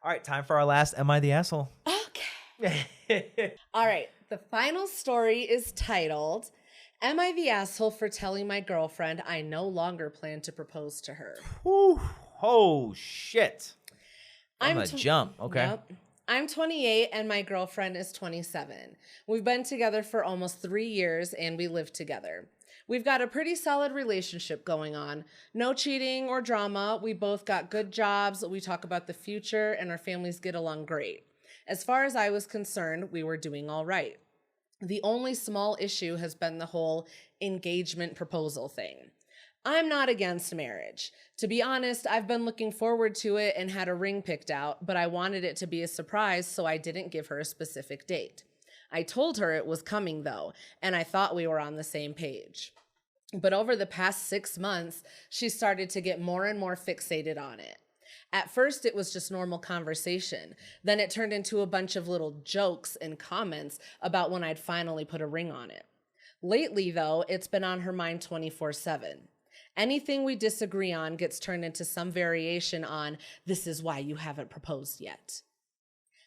All right, time for our last Am I the Asshole? Okay. All right, the final story is titled, Am I the asshole for telling my girlfriend I no longer plan to propose to her? Whew. Oh, shit. I'm a jump. Okay. Yep. I'm 28 and my girlfriend is 27. We've been together for almost 3 years and we live together. We've got a pretty solid relationship going on. No cheating or drama. We both got good jobs. We talk about the future and our families get along great. As far as I was concerned, we were doing all right. The only small issue has been the whole engagement proposal thing. I'm not against marriage. To be honest, I've been looking forward to it and had a ring picked out, but I wanted it to be a surprise, so I didn't give her a specific date. I told her it was coming though, and I thought we were on the same page. But over the past 6 months, she started to get more and more fixated on it. At first, it was just normal conversation. Then it turned into a bunch of little jokes and comments about when I'd finally put a ring on it. Lately, though, it's been on her mind 24/7. Anything we disagree on gets turned into some variation on, "This is why you haven't proposed yet."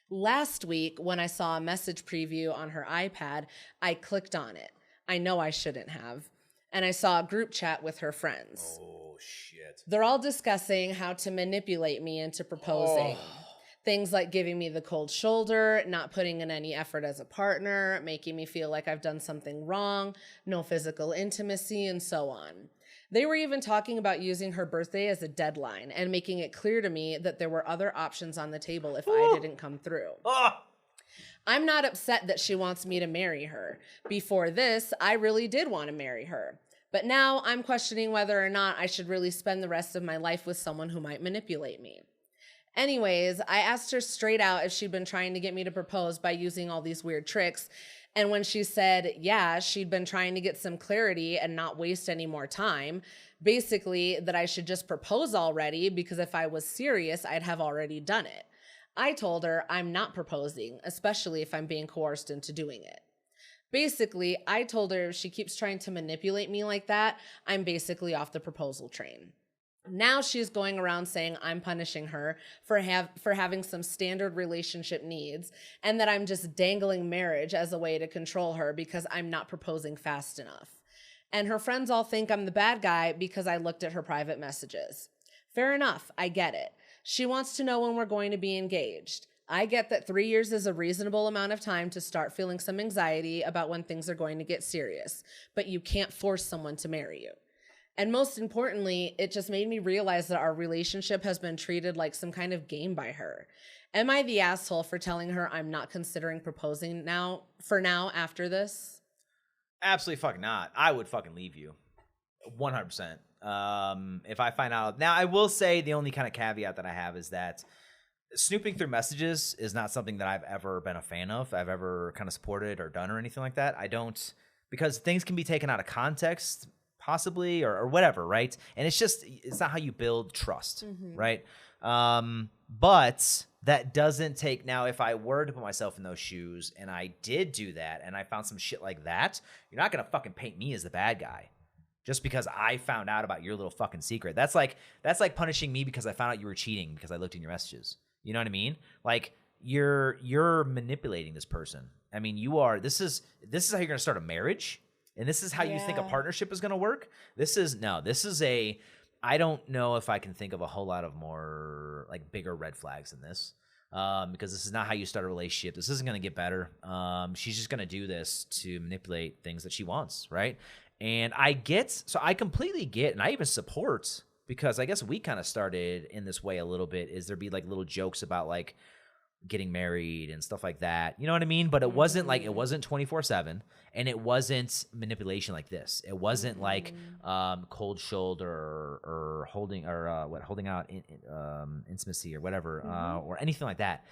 Last week, when I saw a message preview on her iPad, I clicked on it. I know I shouldn't have. And I saw a group chat with her friends. Oh, shit. They're all discussing how to manipulate me into proposing. Things like giving me the cold shoulder, not putting in any effort as a partner, making me feel like I've done something wrong, no physical intimacy, and so on. They were even talking about using her birthday as a deadline and making it clear to me that there were other options on the table if I didn't come through. I'm not upset that she wants me to marry her. Before this, I really did want to marry her. But now I'm questioning whether or not I should really spend the rest of my life with someone who might manipulate me. Anyways, I asked her straight out if she'd been trying to get me to propose by using all these weird tricks. And when she said, yeah, she'd been trying to get some clarity and not waste any more time, basically that I should just propose already because if I was serious, I'd have already done it. I told her I'm not proposing, especially if I'm being coerced into doing it. Basically, I told her if she keeps trying to manipulate me like that, I'm basically off the proposal train. Now she's going around saying I'm punishing her for having some standard relationship needs and that I'm just dangling marriage as a way to control her because I'm not proposing fast enough. And her friends all think I'm the bad guy because I looked at her private messages. Fair enough, I get it. She wants to know when we're going to be engaged. I get that 3 years is a reasonable amount of time to start feeling some anxiety about when things are going to get serious, but you can't force someone to marry you. And most importantly, it just made me realize that our relationship has been treated like some kind of game by her. Am I the asshole for telling her I'm not considering proposing now after this? Absolutely fucking not. I would fucking leave you. 100%. If I find out. Now, I will say the only kind of caveat that I have is that snooping through messages is not something that I've ever been a fan of. I've ever kind of supported or done or anything like that. I don't, because things can be taken out of context possibly or whatever, right? And it's not how you build trust, right? But that doesn't take, now if I were to put myself in those shoes and I did do that and I found some shit like that, you're not gonna fucking paint me as the bad guy just because I found out about your little fucking secret. That's like punishing me because I found out you were cheating because I looked in your messages. You know what I mean? Like you're manipulating this person. I mean, this is how you're gonna start a marriage. And this is how you think a partnership is going to work? I don't know if I can think of a whole lot of more like bigger red flags than this because this is not how you start a relationship. This isn't going to get better. She's just going to do this to manipulate things that she wants, right? And I completely get, and I even support, because I guess we kind of started in this way a little bit, is there'd be like little jokes about like getting married and stuff like that. You know what I mean? But it wasn't 24/7 and it wasn't manipulation like this. It wasn't like cold shoulder or holding out intimacy or whatever or anything like that.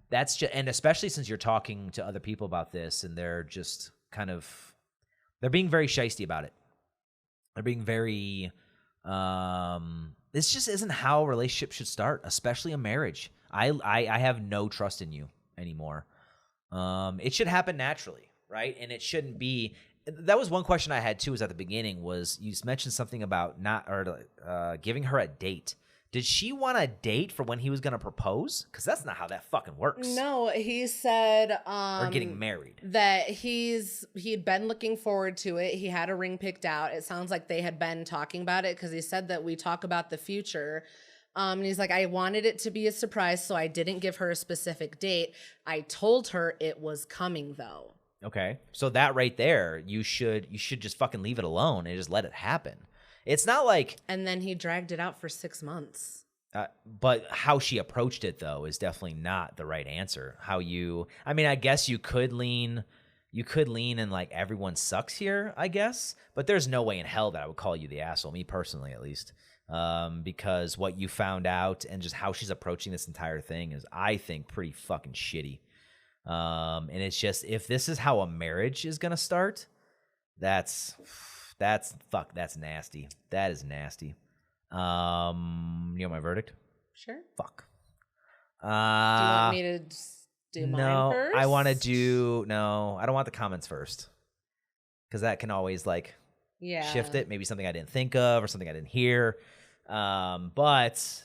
That's just, and especially since you're talking to other people about this and they're just they're being very shisty about it. They're being very this just isn't how a relationship should start, especially a marriage. I have no trust in you anymore. It should happen naturally, right? And it shouldn't be. That was one question I had too. Was at the beginning was you mentioned something about giving her a date. Did she want a date for when he was going to propose? Because that's not how that fucking works. No, he said or getting married. That he'd been looking forward to it. He had a ring picked out. It sounds like they had been talking about it because he said that we talk about the future. And he's like, I wanted it to be a surprise, so I didn't give her a specific date. I told her it was coming, though. Okay. So that right there, you should just fucking leave it alone and just let it happen. It's not like... And then he dragged it out for 6 months. But how she approached it, though, is definitely not the right answer. I guess you could lean you could lean in like everyone sucks here, I guess. But there's no way in hell that I would call you the asshole, me personally at least. Because what you found out and just how she's approaching this entire thing is, I think, pretty fucking shitty. And it's just, if this is how a marriage is gonna start, that's nasty. That is nasty. You know my verdict? Sure. Fuck. Do you want me to do mine first? I want to do, no, I don't want the comments first. Because that can always like shift it. Maybe something I didn't think of or something I didn't hear. But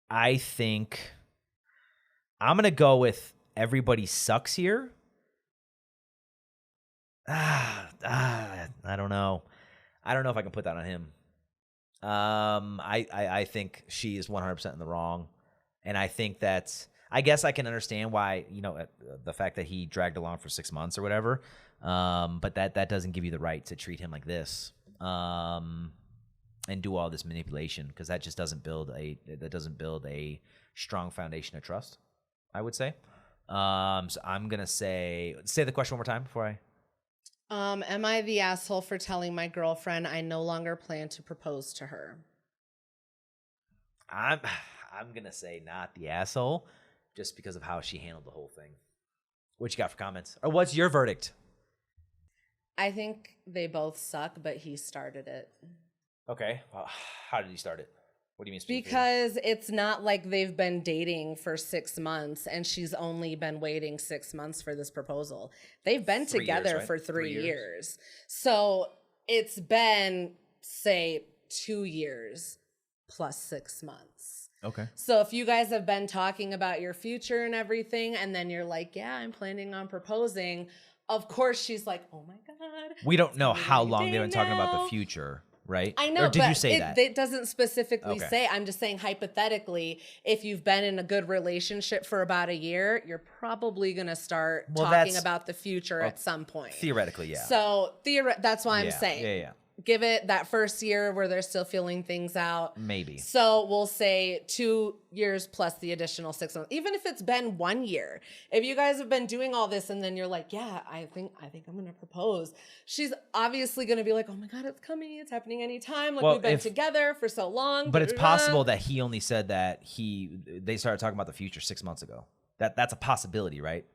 I think I'm going to go with everybody sucks here. I don't know. I don't know if I can put that on him. I think she is 100% in the wrong. And I think that, I guess I can understand why, the fact that he dragged along for 6 months or whatever. But that doesn't give you the right to treat him like this. And do all this manipulation, because that just doesn't build a strong foundation of trust, I would say. So I'm going to say the question one more time before I... Am I the asshole for telling my girlfriend I no longer plan to propose to her? I'm going to say not the asshole, just because of how she handled the whole thing. What you got for comments? Or what's your verdict? I think they both suck, but he started it. Okay. Well, how did he start it? What do you mean specifically? Because it's not like they've been dating for 6 months and she's only been waiting 6 months for this proposal. They've been together years, right? for 3 years. So it's been, say, 2 years plus 6 months. Okay. So if you guys have been talking about your future and everything, and then you're like, yeah, I'm planning on proposing, of course she's like, oh my God. We don't know how long they've been talking about the future. Right? I know, or did but you say that? It doesn't specifically say. I'm just saying hypothetically, if you've been in a good relationship for about a year, you're probably going to start talking about the future at some point. Theoretically, yeah. So that's why I'm saying. Yeah. Give it that first year where they're still feeling things out. Maybe. So we'll say 2 years plus the additional 6 months. Even if it's been 1 year. If you guys have been doing all this and then you're like, yeah, I think I'm going to propose. She's obviously going to be like, oh my God, it's coming. It's happening anytime. Like, we've been together for so long. But it's possible that he only said that they started talking about the future 6 months ago. That's a possibility, right?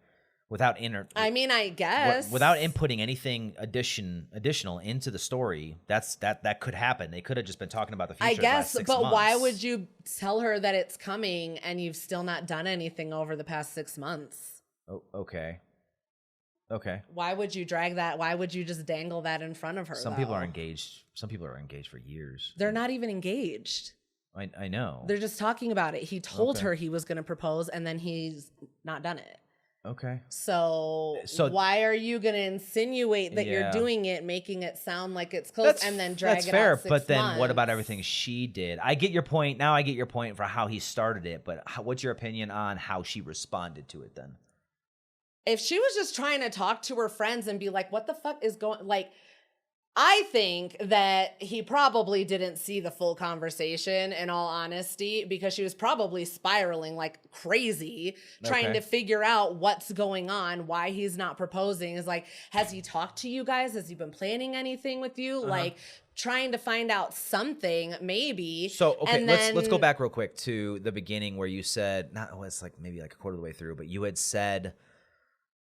Without I guess without inputting anything additional into the story, that could happen. They could have just been talking about the future. I guess, but months. Why would you tell her that it's coming and you've still not done anything over the past 6 months? Oh, okay. Why would you drag that? Why would you just dangle that in front of her? Some people are engaged. Some people are engaged for years. They're not even engaged. I know. They're just talking about it. He told her he was going to propose, and then he's not done it. Okay. So why are you going to insinuate that you're doing it, making it sound like it's close, and then drag it out 6 months? But then what about everything she did? I get your point. Now I get your point for how he started it, but what's your opinion on how she responded to it then? If she was just trying to talk to her friends and be like, what the fuck is going, like, I think that he probably didn't see the full conversation, in all honesty, because she was probably spiraling like crazy, trying to figure out what's going on, why he's not proposing. Is like, has he talked to you guys? Has he been planning anything with you? Like, trying to find out something, maybe. So, okay, let's go back real quick to the beginning where you said, it's like maybe like a quarter of the way through, but you had said,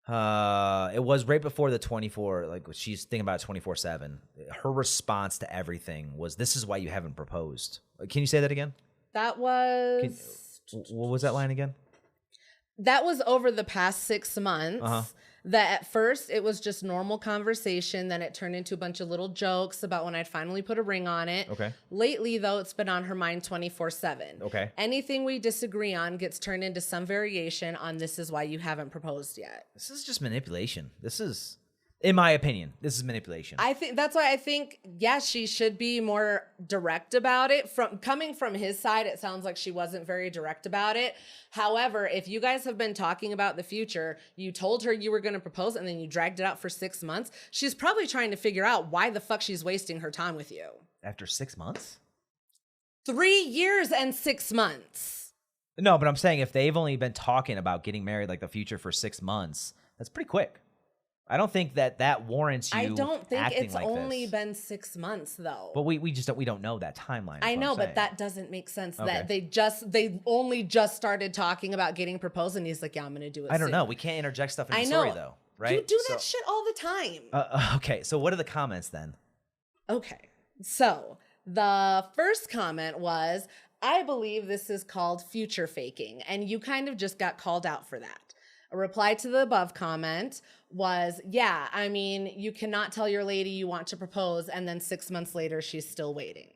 it was right before the 24, like she's thinking about 24/7. Her response to everything was, this is why you haven't proposed. Can you say that again? That was... What was that line again? That was over the past 6 months. That at first it was just normal conversation. Then it turned into a bunch of little jokes about when I'd finally put a ring on it. Okay. Lately, though, it's been on her mind 24/7. Okay. Anything we disagree on gets turned into some variation on this is why you haven't proposed yet. This is just manipulation. This is, in my opinion, this is manipulation. I think that's why I think, she should be more direct about it. Coming from his side, it sounds like she wasn't very direct about it. However, if you guys have been talking about the future, you told her you were going to propose and then you dragged it out for 6 months, she's probably trying to figure out why the fuck she's wasting her time with you. After 6 months? 3 years and 6 months. No, but I'm saying if they've only been talking about getting married, like the future, for 6 months, that's pretty quick. I don't think that warrants you. I don't think acting it's like only this. been 6 months though. But we don't know that timeline. I know, but that doesn't make sense. That they only just started talking about getting proposed, and he's like, "Yeah, I'm gonna do it." I don't soon. know. We can't interject stuff in the I story know. though, right? You do that shit all the time. Okay, so what are the comments then? Okay, so the first comment was, "I believe this is called future faking," and you kind of just got called out for that. A reply to the above comment was, "Yeah, I mean, you cannot tell your lady you want to propose and then 6 months later she's still waiting."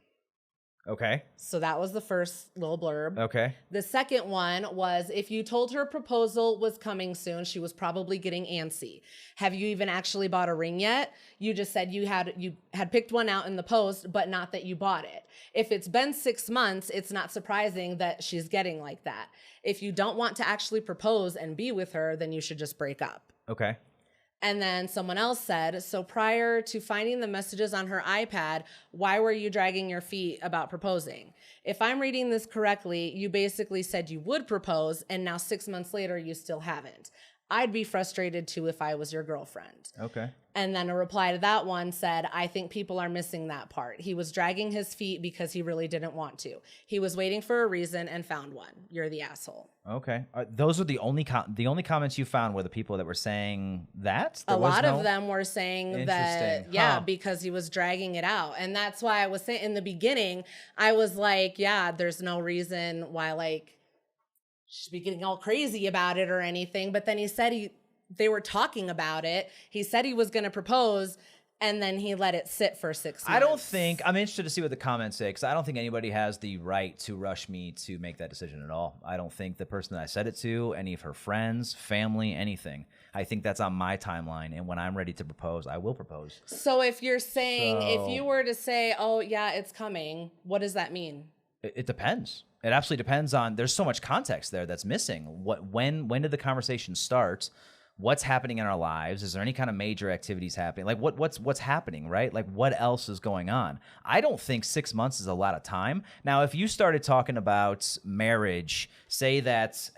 Okay. So that was the first little blurb. Okay. The second one was, "If you told her proposal was coming soon, she was probably getting antsy. Have you even actually bought a ring yet? You just said you had picked one out in the post, but not that you bought it. If it's been 6 months, it's not surprising that she's getting like that. If you don't want to actually propose and be with her, then you should just break up." Okay. And then someone else said, "So prior to finding the messages on her iPad, why were you dragging your feet about proposing? If I'm reading this correctly, you basically said you would propose, and now 6 months later, you still haven't. I'd be frustrated too if I was your girlfriend." Okay. And then a reply to that one said, "I think people are missing that part. He was dragging his feet because he really didn't want to. He was waiting for a reason and found one. You're the asshole." Okay. Those are the only comments you found were the people that were saying that? A lot of them were saying that, Interesting. yeah, Huh. because he was dragging it out. And that's why I was saying in the beginning, I was like, yeah, there's no reason why, like, she should be getting all crazy about it or anything. But then he said they were talking about it. He said he was going to propose, and then he let it sit for 6 months. I'm interested to see what the comments say, because I don't think anybody has the right to rush me to make that decision at all. I don't think the person that I said it to, any of her friends, family, anything. I think that's on my timeline, and when I'm ready to propose, I will propose. So if you're saying, if you were to say, "Oh, yeah, it's coming," what does that mean? It depends. It absolutely depends on, there's so much context there that's missing. When did the conversation start? What's happening in our lives? Is there any kind of major activities happening? Like what's happening, right? Like what else is going on? I don't think 6 months is a lot of time. Now, if you started talking about marriage, say that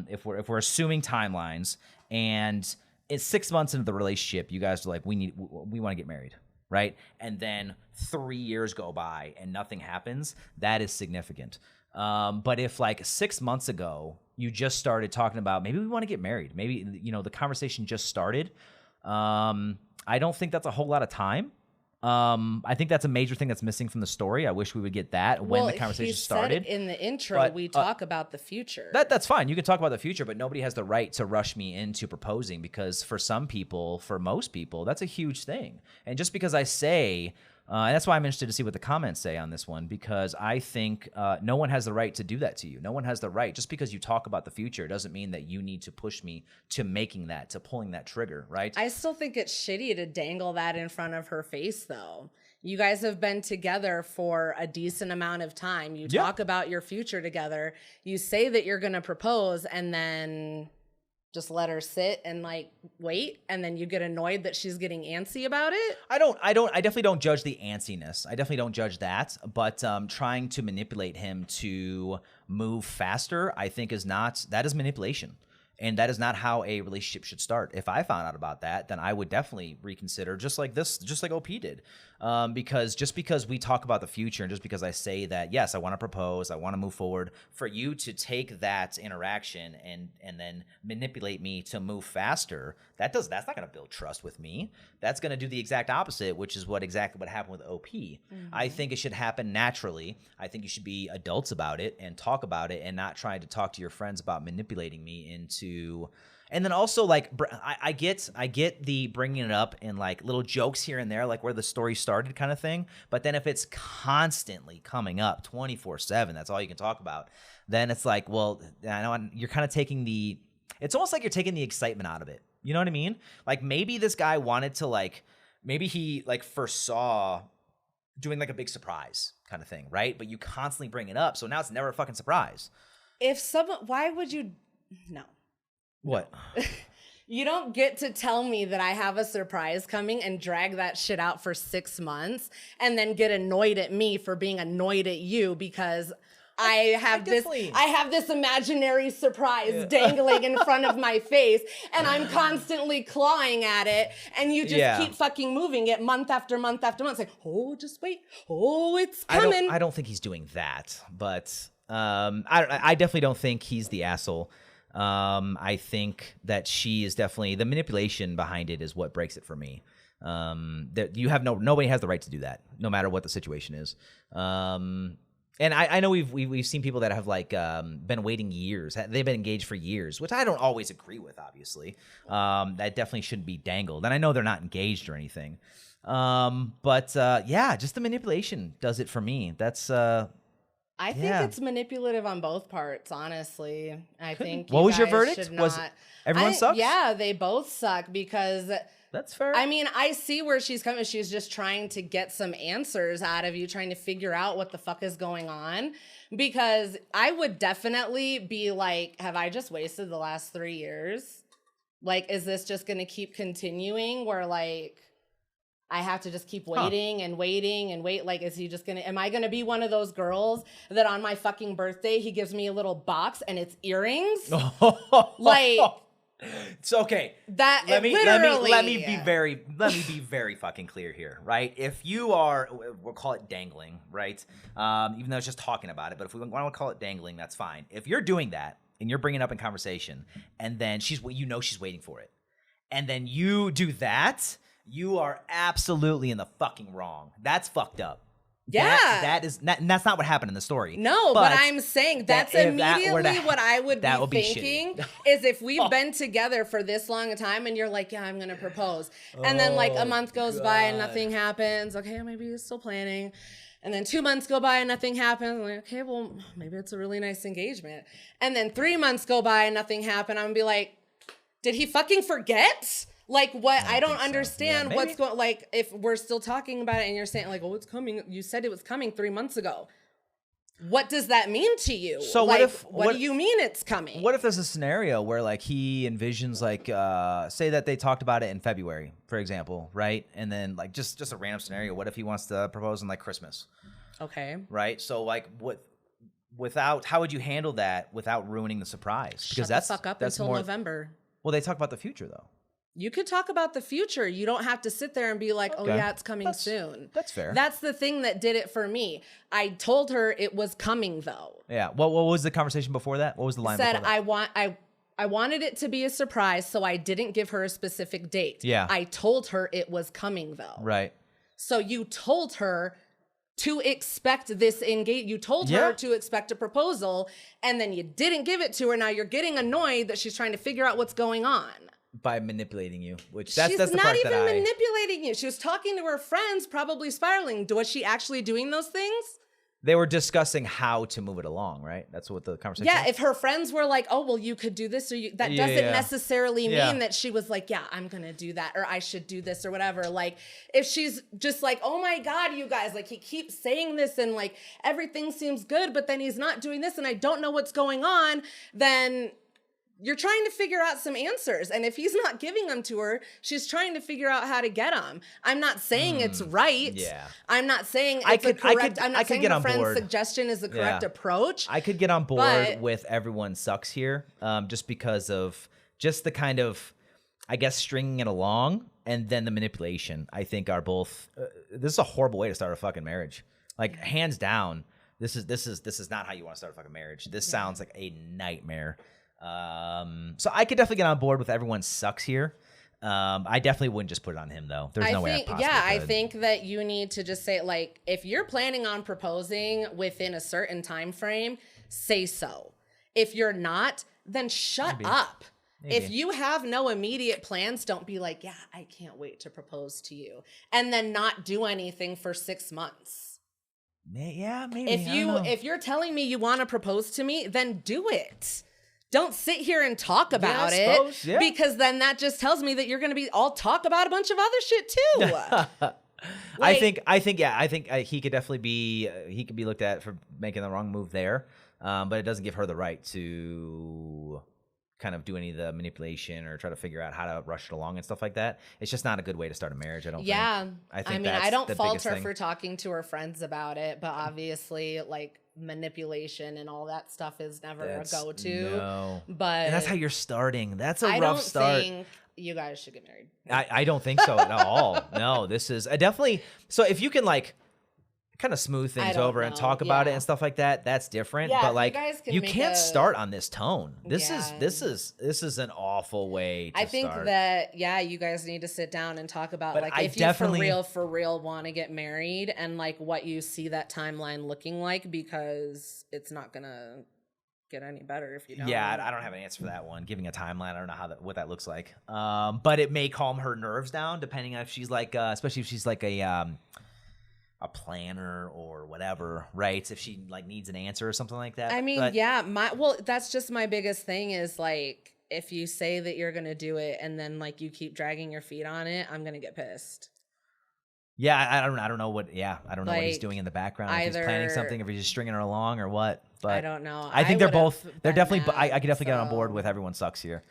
if we're assuming timelines and it's 6 months into the relationship, you guys are like, we want to get married, right? And then 3 years go by and nothing happens, that is significant. But if like 6 months ago, you just started talking about maybe we want to get married, maybe, the conversation just started, I don't think that's a whole lot of time. I think that's a major thing that's missing from the story. I wish we would get that when the conversation started. In the intro, but, we talk about the future. That's fine. You can talk about the future, but nobody has the right to rush me into proposing, because for some people, for most people, that's a huge thing. And just because I say, and that's why I'm interested to see what the comments say on this one, because I think no one has the right to do that to you. No one has the right. Just because you talk about the future doesn't mean that you need to push me to making that, to pulling that trigger, right? I still think it's shitty to dangle that in front of her face, though. You guys have been together for a decent amount of time. You talk about your future together. You say that you're going to propose, and then just let her sit and like wait, and then you get annoyed that she's getting antsy about it. I definitely don't judge the antsiness. I definitely don't judge that, but trying to manipulate him to move faster, I think that is manipulation. And that is not how a relationship should start. If I found out about that, then I would definitely reconsider, just like OP did. Because we talk about the future, and just because I say that, yes, I want to propose, I want to move forward, for you to take that interaction and then manipulate me to move faster, that's not going to build trust with me. That's going to do the exact opposite, which is exactly what happened with OP. Mm-hmm. I think it should happen naturally. I think you should be adults about it and talk about it, and not trying to talk to your friends about manipulating me into. And then also, like, I get the bringing it up in like little jokes here and there, like where the story started kind of thing. But then if it's constantly coming up 24/7, that's all you can talk about. Then it's like, well, I know you're kind of it's almost like you're taking the excitement out of it. You know what I mean? Like maybe this guy wanted to maybe he like foresaw doing like a big surprise kind of thing, right? But you constantly bring it up, so now it's never a fucking surprise. Why would you? No. What? You don't get to tell me that I have a surprise coming and drag that shit out for 6 months and then get annoyed at me for being annoyed at you because I have this imaginary surprise dangling in front of my face, and I'm constantly clawing at it, and you just keep fucking moving it month after month after month. It's like, oh, just wait. Oh, it's coming. I don't think he's doing that, but I definitely don't think he's the asshole. I think that she is definitely the manipulation behind it is what breaks it for me. That you have nobody has the right to do that, no matter what the situation is. And I know we've seen people that have like been waiting years. They've been engaged for years, which I don't always agree with. Obviously, that definitely shouldn't be dangled. And I know they're not engaged or anything. But just the manipulation does it for me. That's. I think it's manipulative on both parts, honestly. I think. What was your verdict? Was everyone sucks? Yeah, they both suck because. That's fair. I mean, I see where she's coming. She's just trying to get some answers out of you, trying to figure out what the fuck is going on. Because I would definitely be like, have I just wasted the last 3 years? Like, is this just going to keep continuing where, like, I have to just keep waiting and waiting and wait? Like, is he just going to, am I going to be one of those girls that on my fucking birthday, he gives me a little box and it's earrings? Like... It's okay. That let me be very fucking clear here, right? If you are, we'll call it dangling, right? Even though it's just talking about it, but if we want to call it dangling, that's fine. If you're doing that and you're bringing it up in conversation, and then she's waiting for it, and then you do that, you are absolutely in the fucking wrong. That's fucked up. Yeah. That's not what happened in the story. No, but I'm saying that's immediately what I would be thinking is if we've been together for this long a time and you're like, yeah, I'm going to propose. And then like a month goes by and nothing happens. Okay, maybe you're still planning. And then 2 months go by and nothing happens. I'm like, okay, well, maybe it's a really nice engagement. And then 3 months go by and nothing happened. I'm going to be like, did he fucking forget? Like what? I don't understand what's going. Like if we're still talking about it and you're saying like, oh, it's coming. You said it was coming 3 months ago. What does that mean to you? So like, what do you mean it's coming? What if there's a scenario where like he envisions like say that they talked about it in February, for example, right? And then like just a random scenario. What if he wants to propose on like Christmas? Okay. Right. So like how would you handle that without ruining the surprise? Because Shut the fuck up until November. Well, they talk about the future though. You could talk about the future. You don't have to sit there and be like, oh, yeah, it's coming soon. That's fair. That's the thing that did it for me. I told her it was coming, though. Yeah. What was the conversation before that? What was the line before that? I wanted it to be a surprise, so I didn't give her a specific date. Yeah. I told her it was coming, though. Right. So you told her to expect this engage. You told her to expect a proposal, and then you didn't give it to her. Now you're getting annoyed that she's trying to figure out what's going on. By manipulating you, which that's the part that even manipulating you. She was talking to her friends, probably spiraling. Was she actually doing those things? They were discussing how to move it along, right? That's what the conversation was? If her friends were like, oh, well, you could do this, or that doesn't necessarily mean that she was like, yeah, I'm going to do that, or I should do this, or whatever. Like, if she's just like, oh my God, you guys, like, he keeps saying this, and like, everything seems good, but then he's not doing this, and I don't know what's going on, then you're trying to figure out some answers. And if he's not giving them to her, she's trying to figure out how to get them. I'm not saying it's right. Yeah. I'm not saying it's correct. I'm not saying the friend's suggestion is the correct approach. I could get on board with everyone sucks here, just because of just the kind of, I guess, stringing it along and then the manipulation, I think are both, this is a horrible way to start a fucking marriage. Like, hands down, this is not how you want to start a fucking marriage. This sounds like a nightmare. So I could definitely get on board with everyone sucks here. I definitely wouldn't just put it on him though. There's no way I possibly could. I think that you need to just say, like, if you're planning on proposing within a certain time frame, say so. If you're not, then shut up. Maybe. If you have no immediate plans, don't be like, yeah, I can't wait to propose to you, and then not do anything for 6 months. Yeah, maybe. If you're telling me you want to propose to me, then do it. Don't sit here and talk about it, because then that just tells me that you're going to I'll talk about a bunch of other shit too. I think he could definitely he could be looked at for making the wrong move there. But it doesn't give her the right to kind of do any of the manipulation or try to figure out how to rush it along and stuff like that. It's just not a good way to start a marriage, I don't think. I think I don't the fault biggest her thing. for talking to her friends about it, but obviously, like, manipulation and all that stuff is never a go-to. No. But And that's how you're starting. That's a rough don't start. think you guys should get married. I don't think so at all. No, this is definitely. So if you can like kind of smooth things over and talk about it and stuff like that, that's different. Yeah, but like you can't start on this tone. This Yeah. is an awful way to I think start. that you guys need to sit down and talk about But like I if definitely- you for real want to get married and like what you see that timeline looking like, because it's not gonna get any better if you don't. Yeah, I don't have an answer for that one. Giving a timeline, I don't know what that looks like. But it may calm her nerves down, depending on if she's like, especially if she's like a planner or whatever, right? If she like needs an answer or something like that. I mean, but, that's just my biggest thing is like if you say that you're gonna do it and then like you keep dragging your feet on it, I'm gonna get pissed. Yeah, I don't know what. Yeah, I don't know what he's Like, doing in the background. If he's planning something, if he's just stringing her along or what. But I don't know. I think they're both. would've They're been definitely. mad, I could definitely get on board so- with everyone sucks here.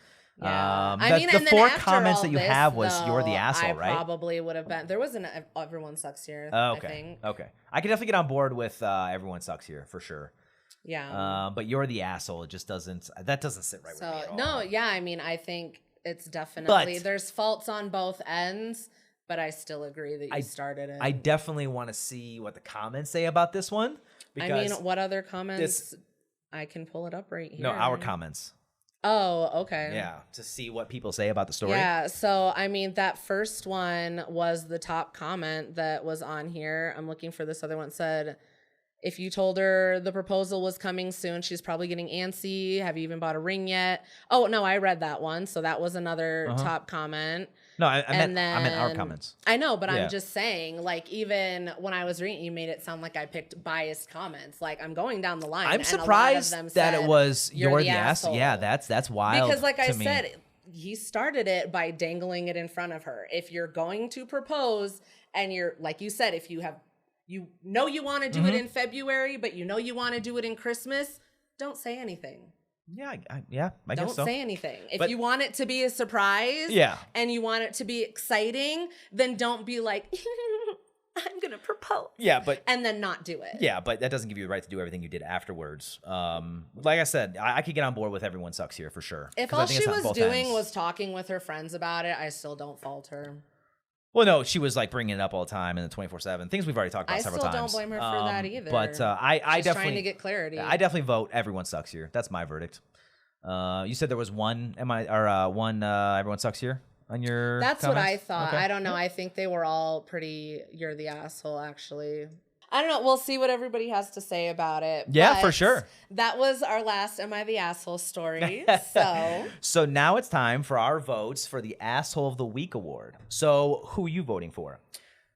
Yeah. The and then 4 after comments all that you this, have was though, you're the asshole, I right? probably would have been. There was an everyone sucks here. Oh, I okay. think. Okay. I can definitely get on board with everyone sucks here for sure. Yeah. But you're the asshole. It just doesn't. That doesn't sit right with me at all. No, yeah. I mean, I think it's definitely But- there's faults on both ends, but I still agree that you started it. I definitely want to see what the comments say about this one. Because I mean, what other comments? I can pull it up right here. No, our comments. Oh, okay. Yeah, to see what people say about the story. Yeah, so I mean, that first one was the top comment that was on here. I'm looking for this other one. It said, if you told her the proposal was coming soon, she's probably getting antsy. Have you even bought a ring yet? Oh, no, I read that one. So that was another top comment. No, I meant our then- comments. I know, but Yeah. I'm just saying, like, even when I was reading, you made it sound like I picked biased comments. Like, I'm going down the line. I'm and a lot of surprised them that said, it was "You're the asshole. Yeah, that's wild. because, like I to me. said, he started it by dangling it in front of her. If you're going to propose and you're, like you said, if you have, you know you want to do it in February, but you know you want to do it in Christmas, don't say anything. Yeah, I Don't guess so. say anything. If But- you want it to be a surprise Yeah. and you want it to be exciting, then don't be like, I'm going to propose. Yeah, but And then not do it. yeah, but that doesn't give you the right to do everything you did afterwards. Like I said, I could get on board with everyone sucks here for sure. If 'cause I all think she it's on was both doing ends. was talking with her friends about it, I still don't fault her. Well, no, she was like bringing it up all the time in the 24/7 things we've already talked about I several still times. don't blame her for that either. But I She's definitely trying to get clarity. I definitely vote everyone sucks here. That's my verdict. You said there was one everyone sucks here on your. That's what I comments? thought. Okay. I don't know. I think they were all pretty, you're the asshole, actually. I don't know. We'll see what everybody has to say about it. Yeah, for but sure. That was our last Am I the Asshole story. So So now it's time for our votes for the Asshole of the Week award. So who are you voting for?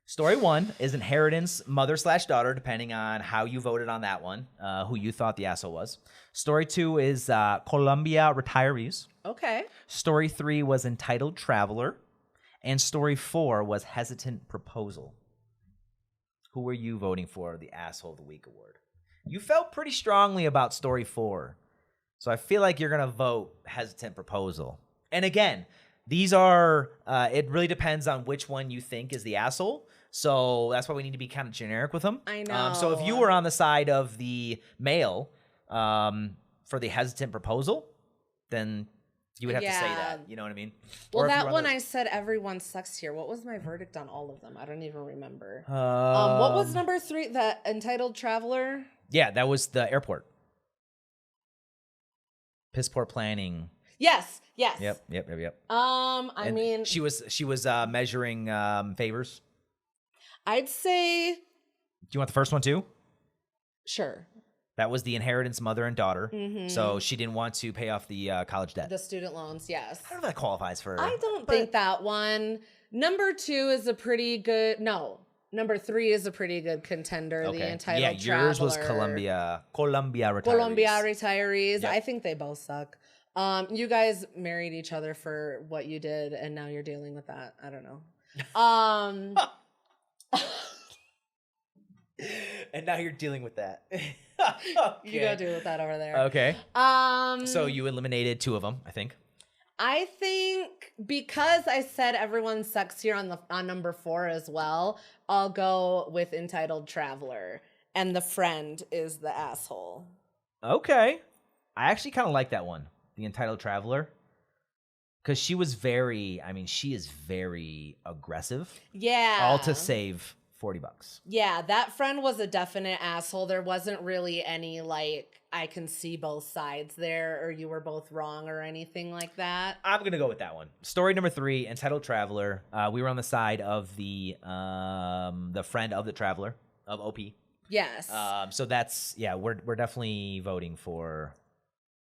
Story 1 is inheritance, mother/daughter, depending on how you voted on that one, who you thought the asshole was. Story 2 is Columbia retirees. okay. Story 3 was entitled traveler. And story 4 was hesitant proposal. Who were you voting for the Asshole of the Week award? You felt pretty strongly about story 4. So I feel like you're going to vote hesitant proposal. And again, these are, it really depends on which one you think is the asshole. So that's why we need to be kind of generic with them. I know. So if you were on the side of the male for the hesitant proposal, then you would have to say Yeah. that. You know what I mean? Well, Or if you that were on one the- I said everyone sucks here. What was my verdict on all of them? I don't even remember. What Um, was number 3? The entitled traveler? Yeah, that was the airport. Piss poor planning. Yes. Yep. I And mean, she was measuring favors. I'd say Do you want the first one too? sure. That was the inheritance, mother and daughter. Mhm. So she didn't want to pay off the college debt. The student loans, yes. I don't know if that qualifies for. I don't think that one. Number 2 is a pretty good. No, number 3 is a pretty good contender. The entitled Yeah, yours was Traveler. Columbia retirees. Columbia retirees. Yep. I think they both suck. You guys married each other for what you did, and now you're dealing with that. I don't know. And now you're dealing with that. You go deal with that over there. Okay. So you eliminated 2 of them, I think. I think because I said everyone sucks here on number 4 as well, I'll go with Entitled Traveler, and the friend is the asshole. Okay. I actually kind of like that one, the Entitled Traveler, because she is very aggressive. Yeah. All to save $40. Yeah, that friend was a definite asshole. There wasn't really any like I can see both sides there, or you were both wrong, or anything like that. I'm gonna go with that one. Story number 3, Entitled Traveler. We were on the side of the friend of the traveler of OP. Yes. So that's we're definitely voting for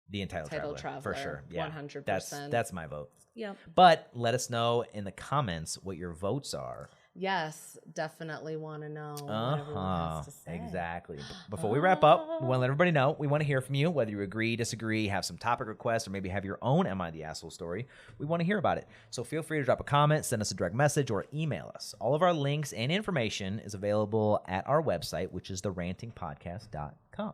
the Entitled Traveler for sure. Yeah, 100%. That's my vote. Yep. But let us know in the comments what your votes are. Yes, definitely want to know what everyone has to say. Exactly. Before we wrap up, we want to let everybody know we want to hear from you, whether you agree, disagree, have some topic requests, or maybe have your own Am I the Asshole story. We want to hear about it. So feel free to drop a comment, send us a direct message, or email us. All of our links and information is available at our website, which is therantingpodcast.com.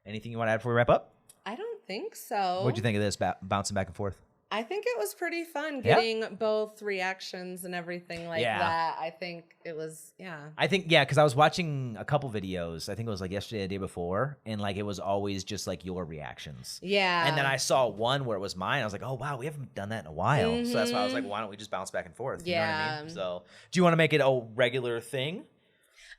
Anything you want to add before we wrap up? I don't think so. What'd you think of this bouncing back and forth? I think it was pretty fun getting both reactions and everything like that. I think it was, because I was watching a couple videos. I think it was like yesterday, the day before, and like it was always just like your reactions. Yeah. And then I saw one where it was mine. I was like, oh, wow, we haven't done that in a while. So that's why I was like, why don't we just bounce back and forth? You know what I mean? So do you want to make it a regular thing?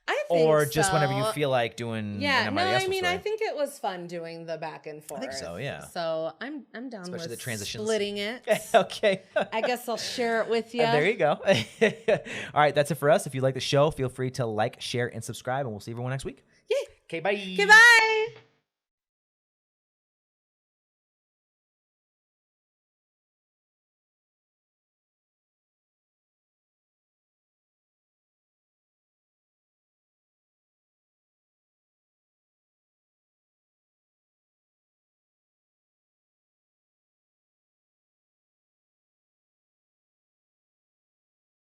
I think or just so. whenever you feel like doing an MIDS story? I think it was fun doing the back and forth. I think so, yeah. So I'm down Especially with the transitions. splitting it. Okay. I guess I'll share it with you. There you go. All right, that's it for us. If you like the show, feel free to like, share, and subscribe, and we'll see everyone next week. Yay. Okay, bye. Okay, bye.